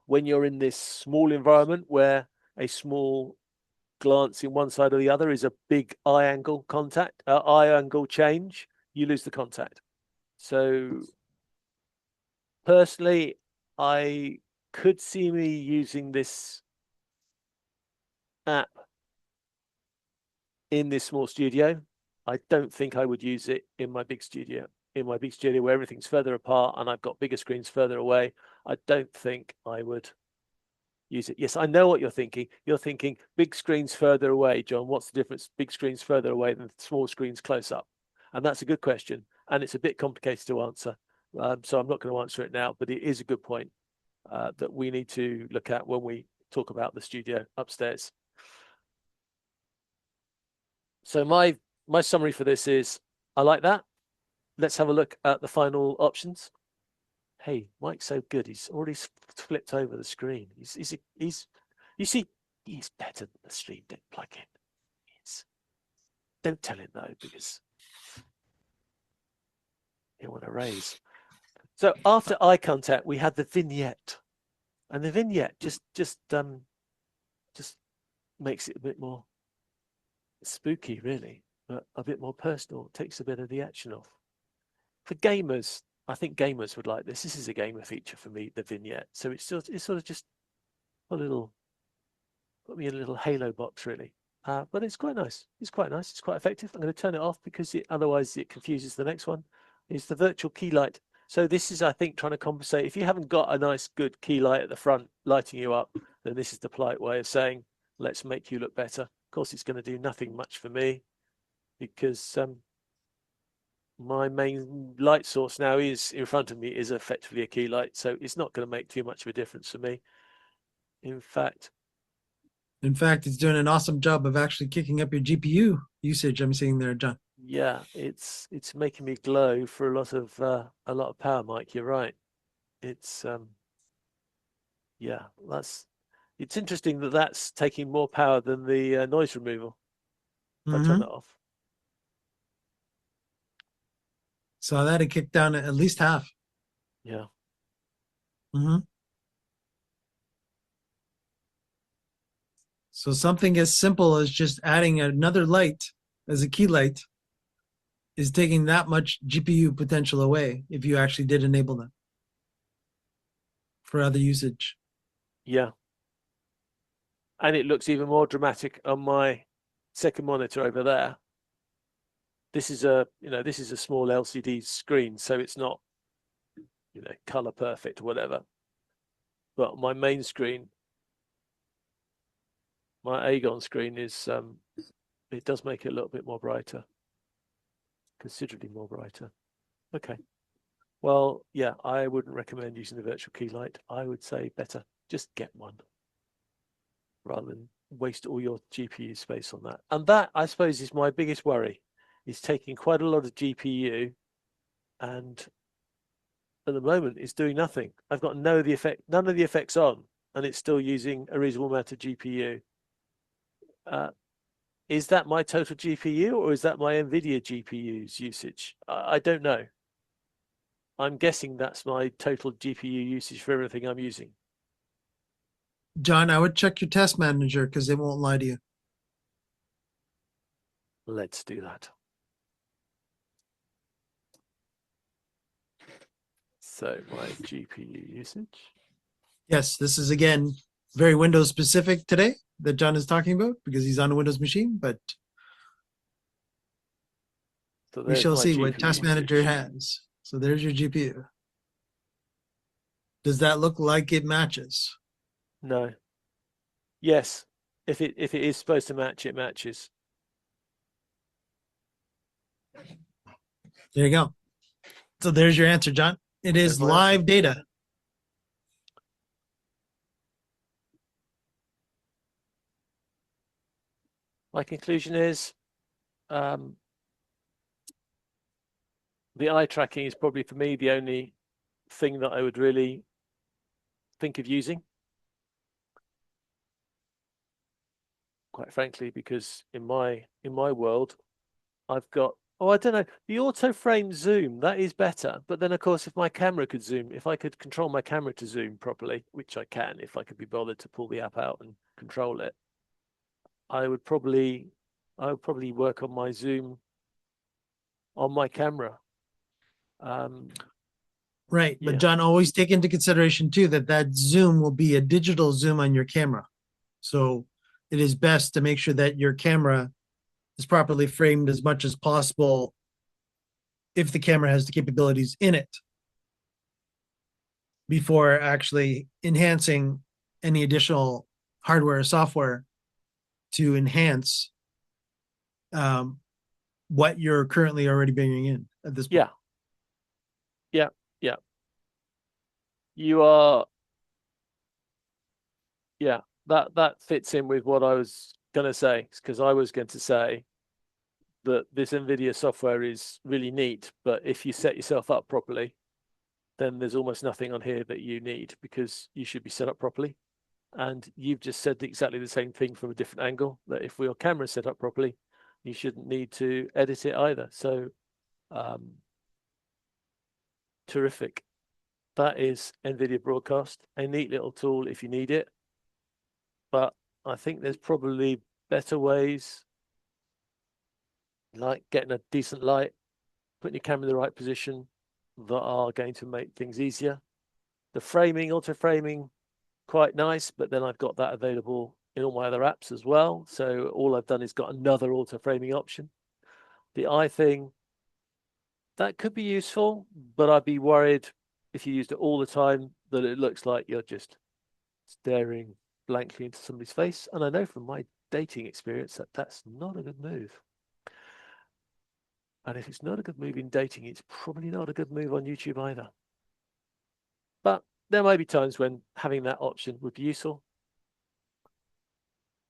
when you're in this small environment where a small glance in one side or the other is a big eye angle change, you lose the contact. So personally, I could see me using this app in this small studio. I don't think I would use it in my big studio. In my big studio where everything's further apart and I've got bigger screens further away, I don't think I would use it. Yes, I know what you're thinking. You're thinking big screens further away, John. What's the difference? Big screens further away than small screens close up? And that's a good question. And it's a bit complicated to answer. So I'm not going to answer it now, but it is a good point that we need to look at when we talk about the studio upstairs. So my summary for this is, I like that. Let's have a look at the final options. Hey, Mike's so good. He's already flipped over the screen. He's you see, he's better than the StreamDeck plugin. Don't tell him though, because he'll want to raise. So after eye contact, we had the vignette, and the vignette just makes it a bit more spooky, really, but a bit more personal. It takes a bit of the action off. For gamers, I think gamers would like this. This is a gamer feature for me, the vignette. So it's sort of just put me in a little Halo box, really. But it's quite nice. It's quite nice. It's quite effective. I'm going to turn it off because otherwise it confuses the next one. Is the virtual key light. So this is, I think, trying to compensate. If you haven't got a nice, good key light at the front lighting you up, then this is the polite way of saying, let's make you look better. Of course, it's going to do nothing much for me because my main light source now is in front of me is effectively a key light. So it's not going to make too much of a difference for me. In fact, it's doing an awesome job of actually kicking up your GPU usage. I'm seeing there, John. Yeah, it's making me glow for a lot of power, Mike. You're right. It's yeah, it's interesting that that's taking more power than the noise removal. If I turn Mhm. that off. So that had kicked down at least half. Yeah. Mhm. So something as simple as just adding another light as a key light is taking that much GPU potential away if you actually did enable them for other usage. Yeah. And it looks even more dramatic on my second monitor over there. This is a small LCD screen, so it's not, color perfect or whatever. But my main screen, my Aegon screen is it does make it a little bit more brighter, considerably more brighter. Okay. Well, yeah, I wouldn't recommend using the virtual key light. I would say better just get one rather than waste all your GPU space on that. And that, I suppose, is my biggest worry, is taking quite a lot of GPU and at the moment it's doing nothing. I've got none of the effects on, and it's still using a reasonable amount of GPU. Is that my total GPU or is that my Nvidia GPU's usage? I don't know. I'm guessing that's my total GPU usage for everything I'm using. John, I would check your test manager because they won't lie to you. Let's do that. So my GPU usage. Yes, this is again very Windows specific today that John is talking about because he's on a Windows machine, but So we there's shall my see GPU what Task Manager usage. has. So there's your GPU. Does that look like it matches? No. Yes. If it is supposed to match, it matches. There you go. So there's your answer, John. It There's is my answer. live data. My conclusion is the eye tracking is probably for me the only thing that I would really think of using. Quite frankly, because in my world, I've got I don't know, the auto frame zoom, that is better. But then of course if my camera could zoom, if I could control my camera to zoom properly, which I can if I could be bothered to pull the app out and control it, I would probably work on my zoom on my camera. Right. But Yeah. John, always take into consideration too that zoom will be a digital zoom on your camera. So it is best to make sure that your camera is properly framed as much as possible if the camera has the capabilities in it before actually enhancing any additional hardware or software to enhance what you're currently already bringing in at this point. Yeah. Yeah. Yeah. You are, yeah, that fits in with what I was going to say, because I was going to say that this Nvidia software is really neat, but if you set yourself up properly, then there's almost nothing on here that you need because you should be set up properly. And you've just said exactly the same thing from a different angle, that if your camera is set up properly, you shouldn't need to edit it either. So terrific. That is Nvidia Broadcast, a neat little tool if you need it. But I think there's probably better ways, like getting a decent light, putting your camera in the right position, that are going to make things easier. The framing, auto framing, quite nice, but then I've got that available in all my other apps as well. So all I've done is got another auto framing option. The eye thing, that could be useful, but I'd be worried if you used it all the time that it looks like you're just staring blankly into somebody's face. And I know from my dating experience that that's not a good move. And if it's not a good move in dating, it's probably not a good move on YouTube either. But there may be times when having that option would be useful.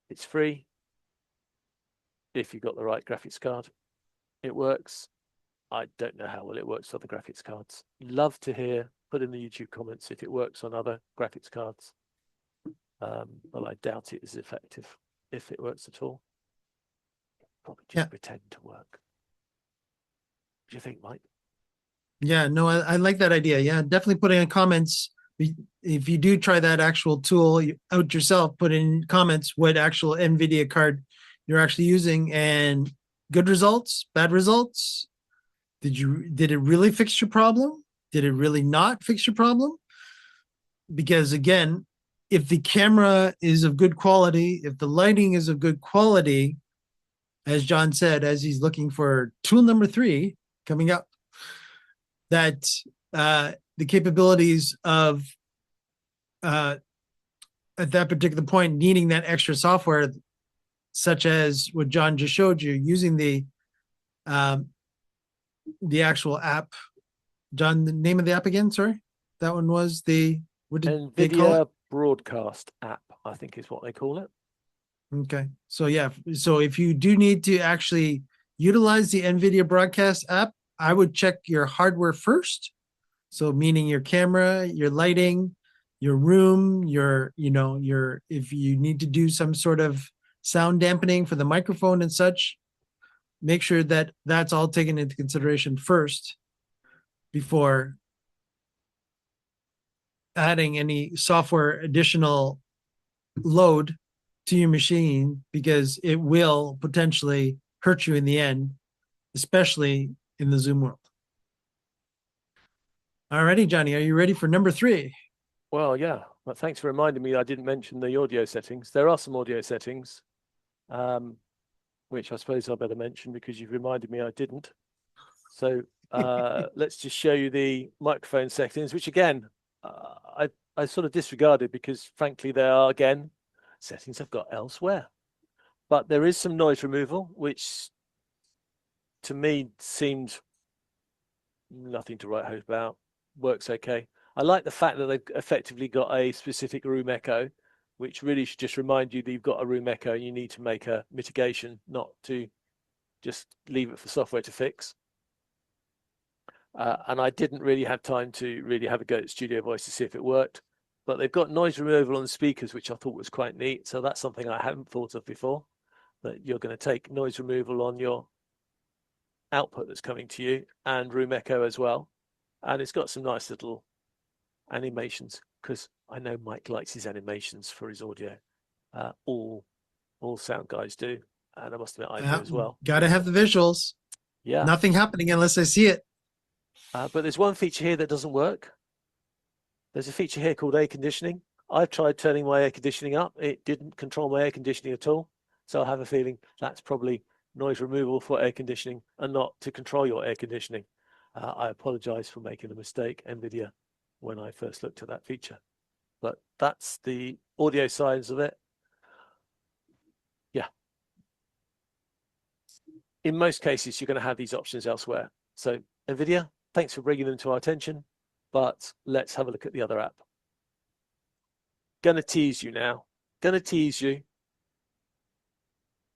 It's free if you've got the right graphics card. it works. I don't know how well it works on the graphics cards. Love to hear, put in the YouTube comments if it works on other graphics cards. But I doubt it is effective if it works at all. Probably just pretend to work. What do you think, Mike? Yeah, no, I like that idea. Yeah, definitely putting in comments. If you do try that actual tool out yourself, put in comments what actual NVIDIA card you're actually using and good results, bad results. Did it really fix your problem? Did it really not fix your problem? Because again, if the camera is of good quality, if the lighting is of good quality, as John said, as he's looking for tool number 3 coming up, that the capabilities of at that particular point needing that extra software, such as what John just showed you, using the actual app. John, the name of the app again? Sorry, that one was what did they call it? Nvidia Broadcast App, I think is what they call it. Okay, so yeah, so if you do need to actually utilize the Nvidia Broadcast App, I would check your hardware first. So meaning your camera, your lighting, your room, if you need to do some sort of sound dampening for the microphone and such, make sure that that's all taken into consideration first before adding any software additional load to your machine, because it will potentially hurt you in the end, especially in the Zoom world. Alrighty, Johnny, are you ready for number 3? Well, yeah, but thanks for reminding me I didn't mention the audio settings. There are some audio settings, which I suppose I better mention because you've reminded me I didn't. So let's just show you the microphone settings, which again, I sort of disregarded because frankly, they are, again, settings I've got elsewhere. But there is some noise removal, which to me seemed nothing to write home about. Works okay. I like the fact that they've effectively got a specific room echo, which really should just remind you that you've got a room echo and you need to make a mitigation, not to just leave it for software to fix. And I didn't really have time to really have a go at Studio Voice to see if it worked. But they've got noise removal on the speakers, which I thought was quite neat. So that's something I hadn't thought of before, that you're going to take noise removal on your output that's coming to you and room echo as well. And it's got some nice little animations, because I know Mike likes his animations for his audio. All sound guys do, and I must admit I do as well. Got to have the visuals. Yeah. Nothing happening unless I see it. But there's one feature here that doesn't work. There's a feature here called air conditioning. I've tried turning my air conditioning up. It didn't control my air conditioning at all. So I have a feeling that's probably noise removal for air conditioning and not to control your air conditioning. I apologize for making a mistake, Nvidia, when I first looked at that feature. But that's the audio sides of it. Yeah. In most cases, you're going to have these options elsewhere. So Nvidia, thanks for bringing them to our attention, but let's have a look at the other app. Gonna tease you now. Gonna tease you.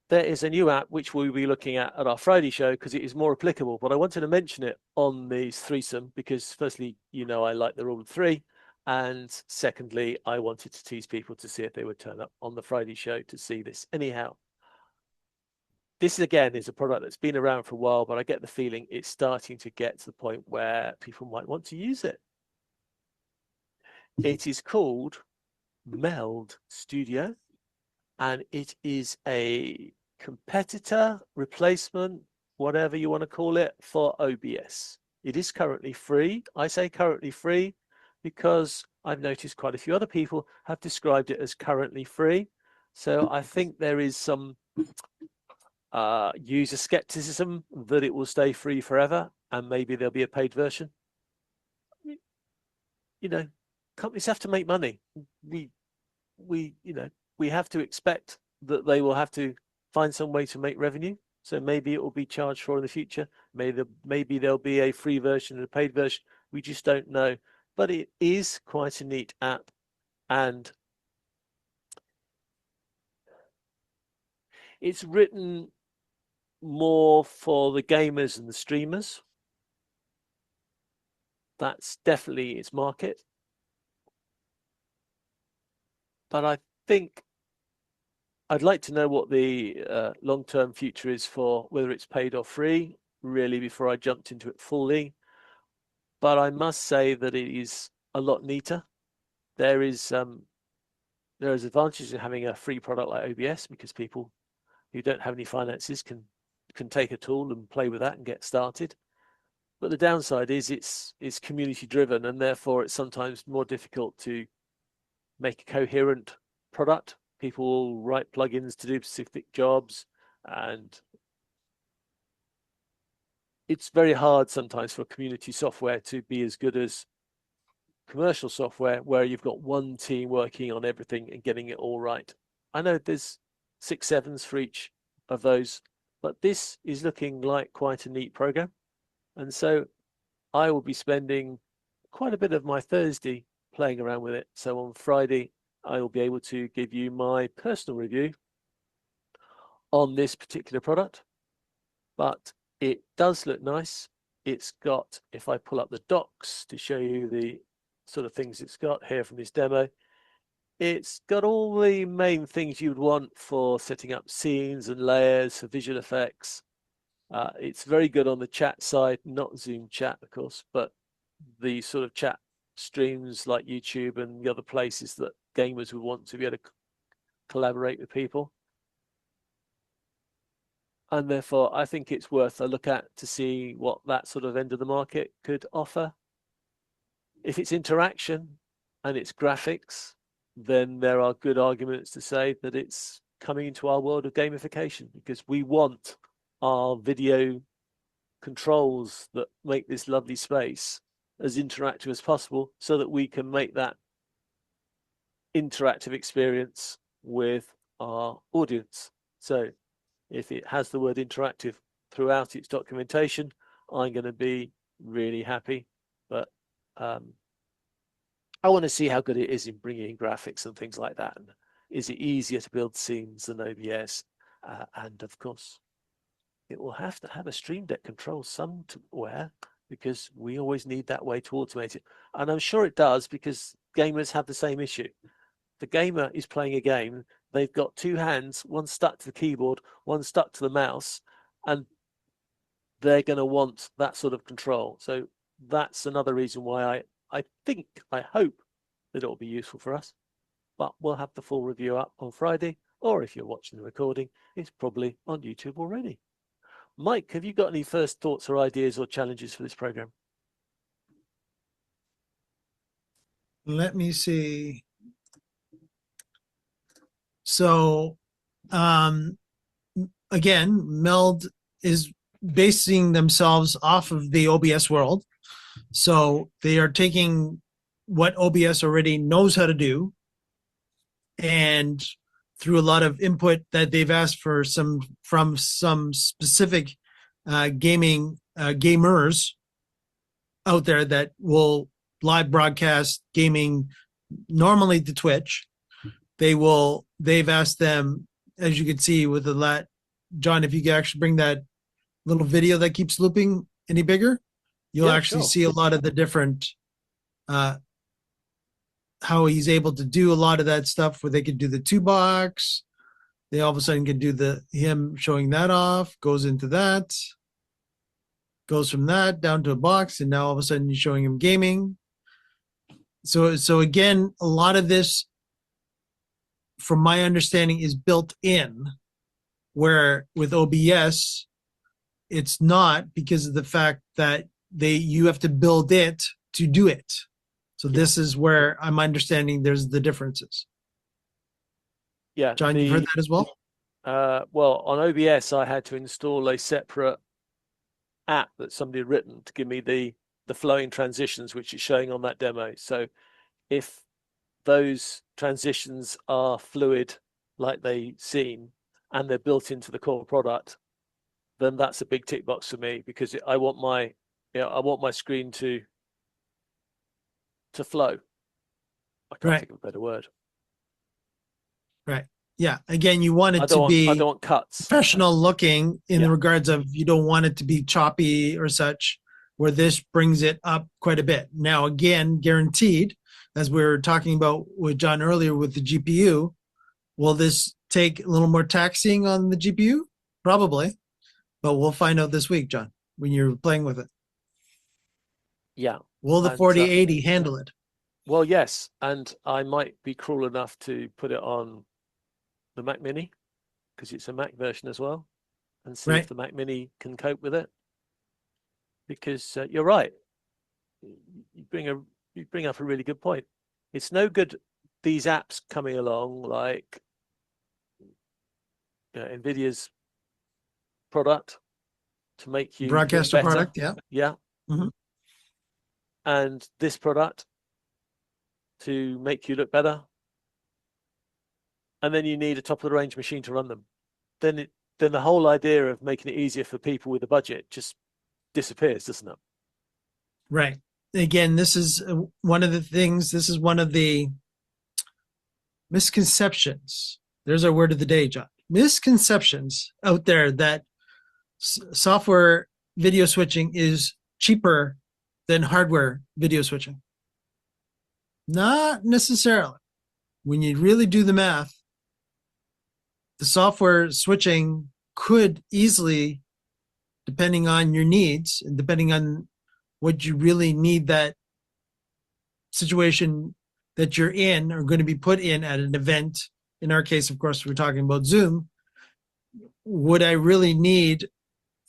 There is a new app which we'll be looking at our Friday show because it is more applicable, but I wanted to mention it on these threesome because firstly, I like the rule of 3. And secondly, I wanted to tease people to see if they would turn up on the Friday show to see this. Anyhow, this again is a product that's been around for a while, but I get the feeling it's starting to get to the point where people might want to use it. It is called Meld Studio, and it is a competitor, replacement, whatever you want to call it, for OBS. It is currently free. I say currently free because I've noticed quite a few other people have described it as currently free. So I think there is some user skepticism that it will stay free forever and maybe there'll be a paid version. Companies have to make money. We have to expect that they will have to find some way to make revenue. So maybe it will be charged for in the future. Maybe there'll be a free version and a paid version. We just don't know. But it is quite a neat app. And it's written more for the gamers and the streamers. That's definitely its market. But I think I'd like to know what the long-term future is for whether it's paid or free, really, before I jumped into it fully. But I must say that it is a lot neater. There is advantages in having a free product like OBS because people who don't have any finances can take a tool and play with that and get started. But the downside is it's community driven, and therefore it's sometimes more difficult to make a coherent product. People will write plugins to do specific jobs, and it's very hard sometimes for community software to be as good as commercial software where you've got one team working on everything and getting it all right. I know there's 6 sevens for each of those, but this is looking like quite a neat program. And so I will be spending quite a bit of my Thursday playing around with it. So on Friday, I will be able to give you my personal review on this particular product. But it does look nice. It's got, if I pull up the docs to show you the sort of things it's got here from this demo, it's got all the main things you'd want for setting up scenes and layers for visual effects. It's very good on the chat side, not Zoom chat, of course, but the sort of chat streams like YouTube and the other places that gamers would want to be able to collaborate with people. And therefore, I think it's worth a look at to see what that sort of end of the market could offer. If it's interaction and it's graphics, then there are good arguments to say that it's coming into our world of gamification, because we want our video controls that make this lovely space as interactive as possible so that we can make that interactive experience with our audience. So if it has the word interactive throughout its documentation, I'm going to be really happy. But I want to see how good it is in bringing in graphics and things like that. And is it easier to build scenes than OBS? And of course, it will have to have a StreamDeck control somewhere, because we always need that way to automate it. And I'm sure it does, because gamers have the same issue. The gamer is playing a game. They've got two hands, one stuck to the keyboard, one stuck to the mouse, and they're going to want that sort of control. So that's another reason why I hope that it will be useful for us. But we'll have the full review up on Friday, or if you're watching the recording, it's probably on YouTube already. Mike, have you got any first thoughts or ideas or challenges for this program? Let me see. So, again, Meld is basing themselves off of the OBS world. So they are taking what OBS already knows how to do, and through a lot of input that they've asked for from some specific gamers out there that will live broadcast gaming normally to Twitch. They've asked them, as you can see with the John, if you could actually bring that little video that keeps looping any bigger, you'll actually see a lot of the different how he's able to do a lot of that stuff, where they could do the 2-box. They all of a sudden can do him showing that off, goes into that, goes from that down to a box, and now all of a sudden you're showing him gaming. So again, a lot of this, from my understanding, is built in, where with OBS, it's not, because of the fact that you have to build it to do it. So this is where I'm understanding there's the differences. Yeah, John, you've heard that as well? Well, on OBS, I had to install a separate app that somebody had written to give me the flowing transitions, which is showing on that demo. So if those transitions are fluid like they seem, and they're built into the core product, then that's a big tick box for me, because I want my screen to flow. I can't think of a better word. Right. Yeah, again, you want I it to I be don't want cuts. professional looking in the Yeah. regards of you don't want it to be choppy or such, where this brings it up quite a bit. Now, again, guaranteed, as we were talking about with John earlier with the GPU, will this take a little more taxing on the GPU? Probably, but we'll find out this week, John, when you're playing with it. Yeah. Will the And 4080 handle it? well, yes, and I might be cruel enough to put it on the Mac Mini because it's a Mac version as well, and see if Right. the Mac Mini can cope with it. Because you're right, you bring up a really good point. It's no good these apps coming along like Nvidia's product to make you look Broadcaster better. product, yeah. Yeah. Mhm. And this product to make you look better. And then you need a top of the range machine to run them. Then the whole idea of making it easier for people with a budget just disappears, doesn't it? Right. Again, this is one of the things, this is one of the misconceptions. There's our word of the day, John. Misconceptions out there that software video switching is cheaper than hardware video switching. Not necessarily. When you really do the math, the software switching could easily, depending on your needs and depending on what you really need that situation that you're in or going to be put in at an event. In our case, of course, we're talking about Zoom. Would I really need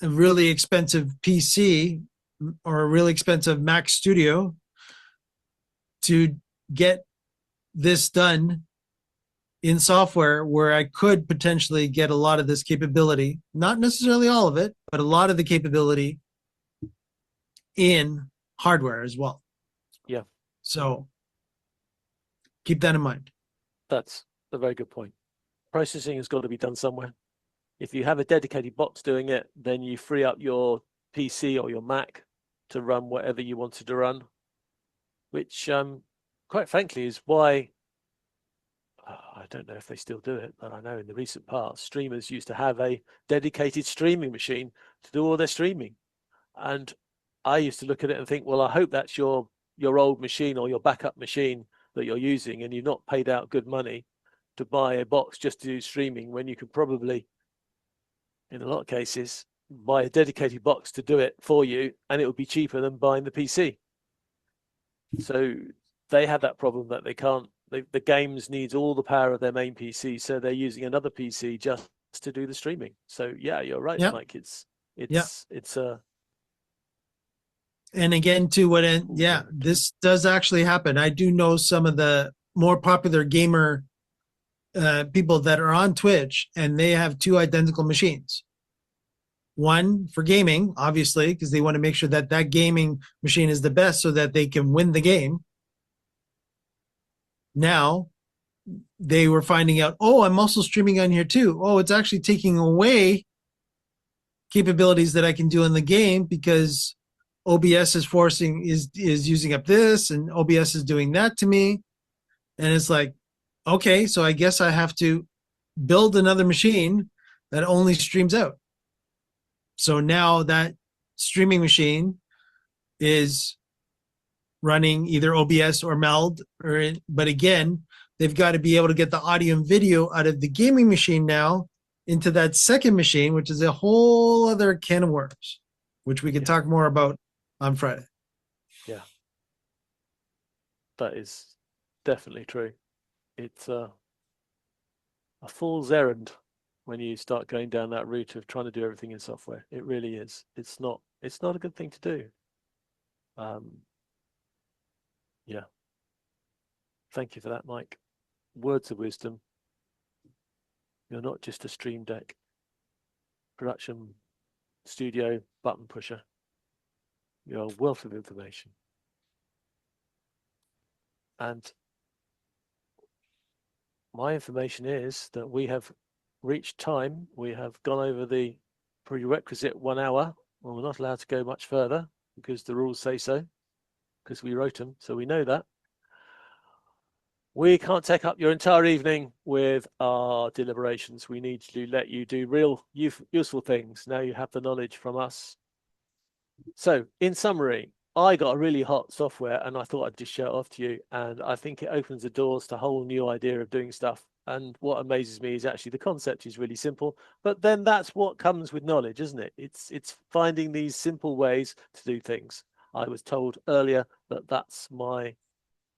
a really expensive PC or a really expensive Mac Studio to get this done in software where I could potentially get a lot of this capability, not necessarily all of it, but a lot of the capability in hardware as well. Yeah. So keep that in mind. That's a very good point. Processing has got to be done somewhere. If you have a dedicated box doing it, then you free up your PC or your Mac to run whatever you wanted to run, which, quite frankly, is why I don't know if they still do it, but I know in the recent past, streamers used to have a dedicated streaming machine to do all their streaming. And I used to look at it and think, well, I hope that's your old machine or your backup machine that you're using, and you've not paid out good money to buy a box just to do streaming when you could probably, in a lot of cases, buy a dedicated box to do it for you, and it would be cheaper than buying the PC. So they have that problem that they can't. The games needs all the power of their main PC, so they're using another PC just to do the streaming. So yeah, you're right, Yep. Mike. It's Yep. a And again, to what end, yeah, this does actually happen. I do know some of the more popular gamer people that are on Twitch, and they have two identical machines. One for gaming, obviously, because they want to make sure that that gaming machine is the best so that they can win the game. Now they were finding out, oh, I'm also streaming on here too. Oh, it's actually taking away capabilities that I can do in the game because OBS is using up this and OBS is doing that to me. And it's like, okay, so I guess I have to build another machine that only streams out. So now that streaming machine is running either OBS or Meld, but again, they've got to be able to get the audio and video out of the gaming machine now into that second machine, which is a whole other can of worms, which we can talk more about on Friday. Yeah, that is definitely true. It's a fool's errand when you start going down that route of trying to do everything in software. It really is. It's not a good thing to do. Yeah. Thank you for that, Mike. Words of wisdom. You're not just a StreamDeck production studio button pusher. You're a wealth of information. And my information is that we have reached time. We have gone over the prerequisite 1 hour. Well, we're not allowed to go much further because the rules say so, because we wrote them. So we know that. We can't take up your entire evening with our deliberations. We need to let you do real useful things. Now you have the knowledge from us. So in summary, I got a really hot software and I thought I'd just show it off to you. And I think it opens the doors to a whole new idea of doing stuff. And what amazes me is actually the concept is really simple, but then that's what comes with knowledge, isn't it? It's finding these simple ways to do things. I was told earlier that that's my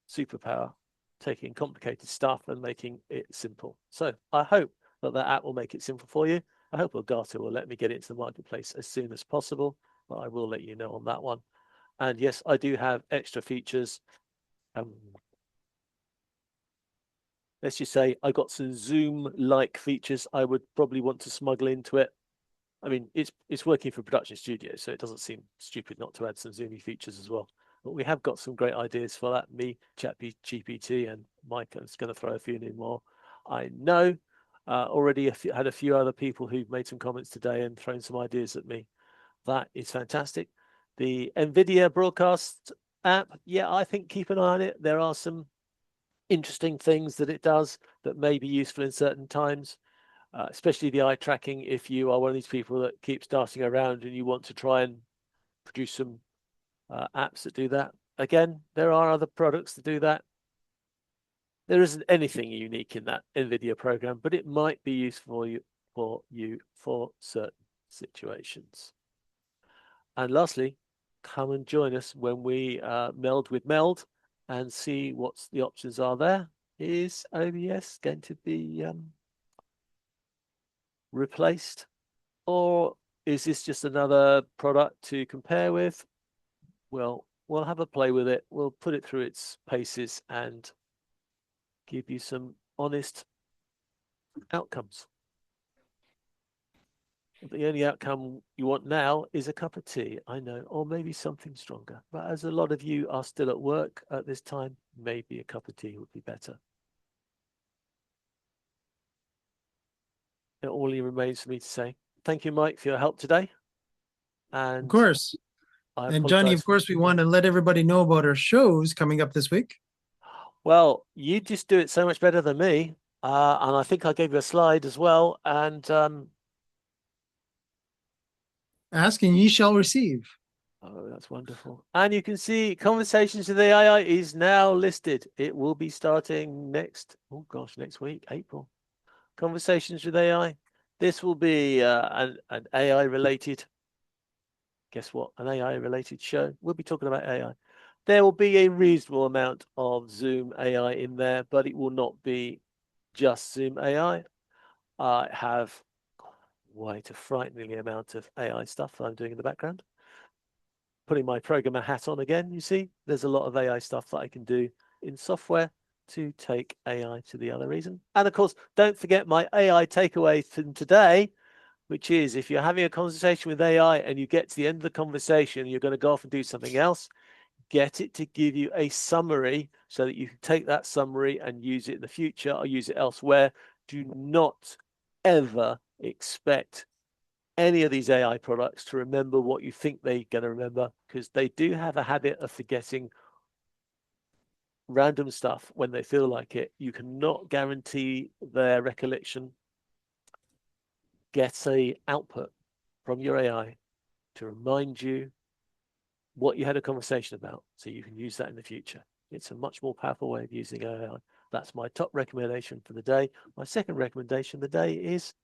superpower, taking complicated stuff and making it simple. So I hope that that app will make it simple for you. I hope Elgato will let me get it into the marketplace as soon as possible, but I will let you know on that one. And yes, I do have extra features. Let's just say I got some Zoom-like features I would probably want to smuggle into it. I mean, it's working for production studio, so it doesn't seem stupid not to add some Zoomy features as well. But we have got some great ideas for that. Me, ChatGPT, and Mike is going to throw a few in more. I know already had a few other people who've made some comments today and thrown some ideas at me. That is fantastic. The Nvidia Broadcast App, yeah, I think keep an eye on it. There are some interesting things that it does that may be useful in certain times. Especially the eye tracking, if you are one of these people that keeps darting around and you want to try and produce some apps that do that. Again, there are other products that do that. There isn't anything unique in that NVIDIA program, but it might be useful for certain situations. And lastly, come and join us when we meld with Meld and see what the options are there. Is OBS going to be replaced, or is this just another product to compare with? Well, we'll have a play with it. We'll put it through its paces and give you some honest outcomes. The only outcome you want now is a cup of tea, I know, or maybe something stronger. But as a lot of you are still at work at this time, maybe a cup of tea would be better. It only remains for me to say thank you, Mike, for your help today. And of course. And Johnny, of course, we want to let everybody know about our shows coming up this week. Well, you just do it so much better than me. And I think I gave you a slide as well. And ask and ye shall receive. Oh, that's wonderful. And you can see Conversations with AI is now listed. It will be starting next week, April. Conversations with AI. This will be an AI related, guess what? An AI related show. We'll be talking about AI. There will be a reasonable amount of Zoom AI in there, but it will not be just Zoom AI. I have quite a frighteningly amount of AI stuff that I'm doing in the background. Putting my programmer hat on again, you see, there's a lot of AI stuff that I can do in software to take AI to the other reason. And of course, don't forget my AI takeaway from today, which is if you're having a conversation with AI and you get to the end of the conversation, you're going to go off and do something else, get it to give you a summary so that you can take that summary and use it in the future or use it elsewhere. Do not ever expect any of these AI products to remember what you think they're going to remember, because they do have a habit of forgetting random stuff when they feel like it. You cannot guarantee their recollection. Get a output from your AI to remind you what you had a conversation about so you can use that in the future. It's a much more powerful way of using AI. That's my top recommendation for the day. My second recommendation of the day is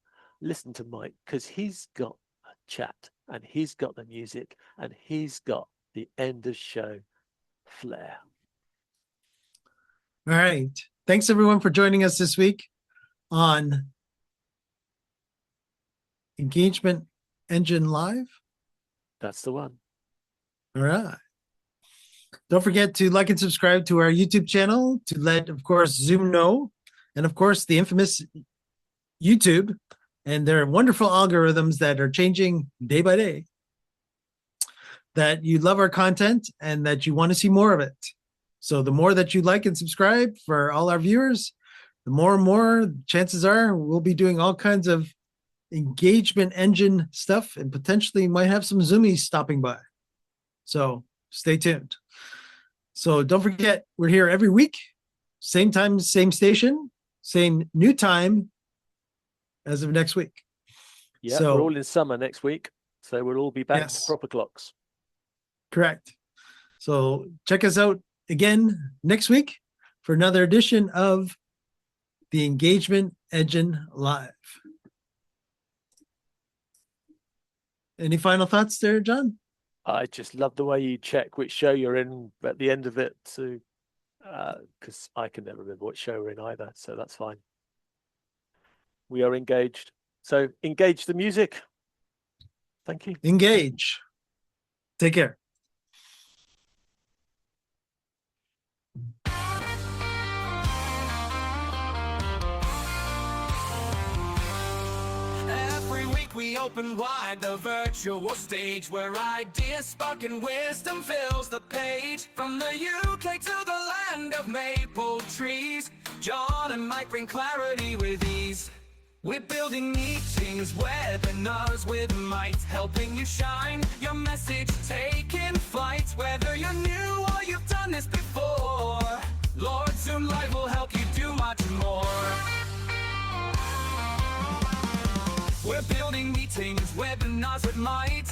listen to Mike, because he's got a chat and he's got the music and he's got the end of show flair. All right. Thanks everyone for joining us this week on Engagement Engine Live. That's the one. All right. Don't forget to like and subscribe to our YouTube channel to let, of course, Zoom know. And of course, the infamous YouTube and their wonderful algorithms that are changing day by day. That you love our content and that you want to see more of it. So the more that you like and subscribe for all our viewers, the more and more chances are we'll be doing all kinds of engagement engine stuff and potentially might have some Zoomies stopping by. So stay tuned. So don't forget, we're here every week. same time, same station, same new time as of next week. Yeah, So- we're all in summer next week, so we'll all be back Yes. to proper clocks. Correct. So check us out again next week for another edition of the Engagement Engine Live. Any final thoughts there, John? I just love the way you check which show you're in at the end of it, to because I can never remember what show we're in either, so that's fine. We are engaged. So engage the music. Thank you. Engage. Take care. Every week we open wide the virtual stage where ideas spark and wisdom fills the page. From the UK to the land of maple trees, John and Mike bring clarity with ease. We're building meetings, webinars with might, helping you shine your message, taking flight. Whether you're new or you've done this before, Lord Zoom Live will help you do much more. We're building meetings, webinars with might,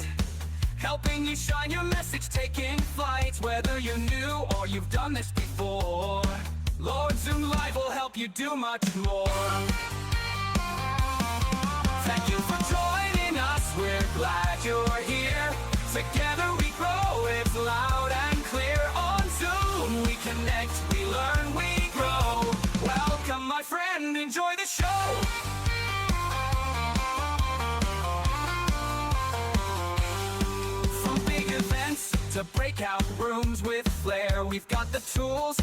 helping you shine your message, taking flight. Whether you're new or you've done this before, Lord Zoom Live will help you do much more. Thank you for joining us, we're glad you're here. Together we grow, it's loud and clear. On Zoom we connect, we learn, we grow. Welcome my friend, enjoy the show. From big events to breakout rooms with flair, we've got the tools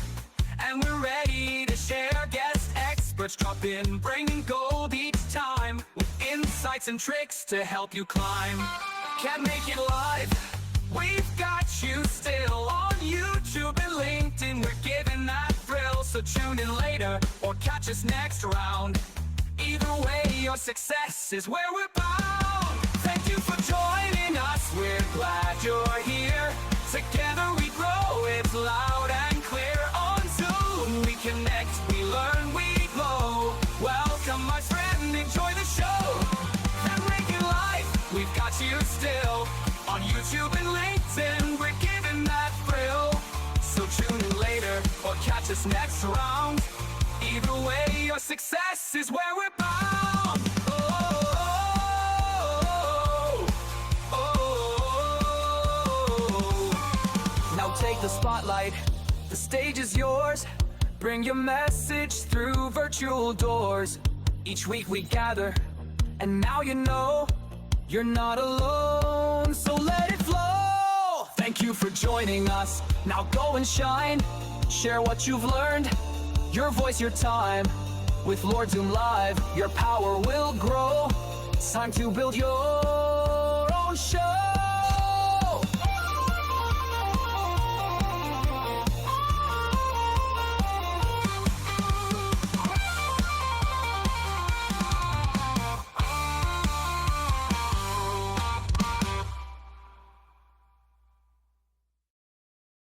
and we're ready to share. Guest experts drop in, bringing gold each time, with insights and tricks to help you climb. Can't make it live? We've got you still on YouTube and LinkedIn. We're giving that thrill, so tune in later or catch us next round. Either way, your success is where we're bound. Thank you for joining us, we're glad you're here. Together we grow, it's loud and clear. On Zoom we connect, we learn, we glow. Welcome my friend, enjoy the show. And make it live, we've got you still. On YouTube and LinkedIn, we're giving that thrill. So tune in later or catch us next round. Either way, your success is where we're bound. Now take the spotlight, the stage is yours. Bring your message through virtual doors. Each week we gather, and now you know you're not alone, so let it flow. Thank you for joining us, now go and shine. Share what you've learned, your voice, your time. With Lord Zoom Live, your power will grow. It's time to build your own show.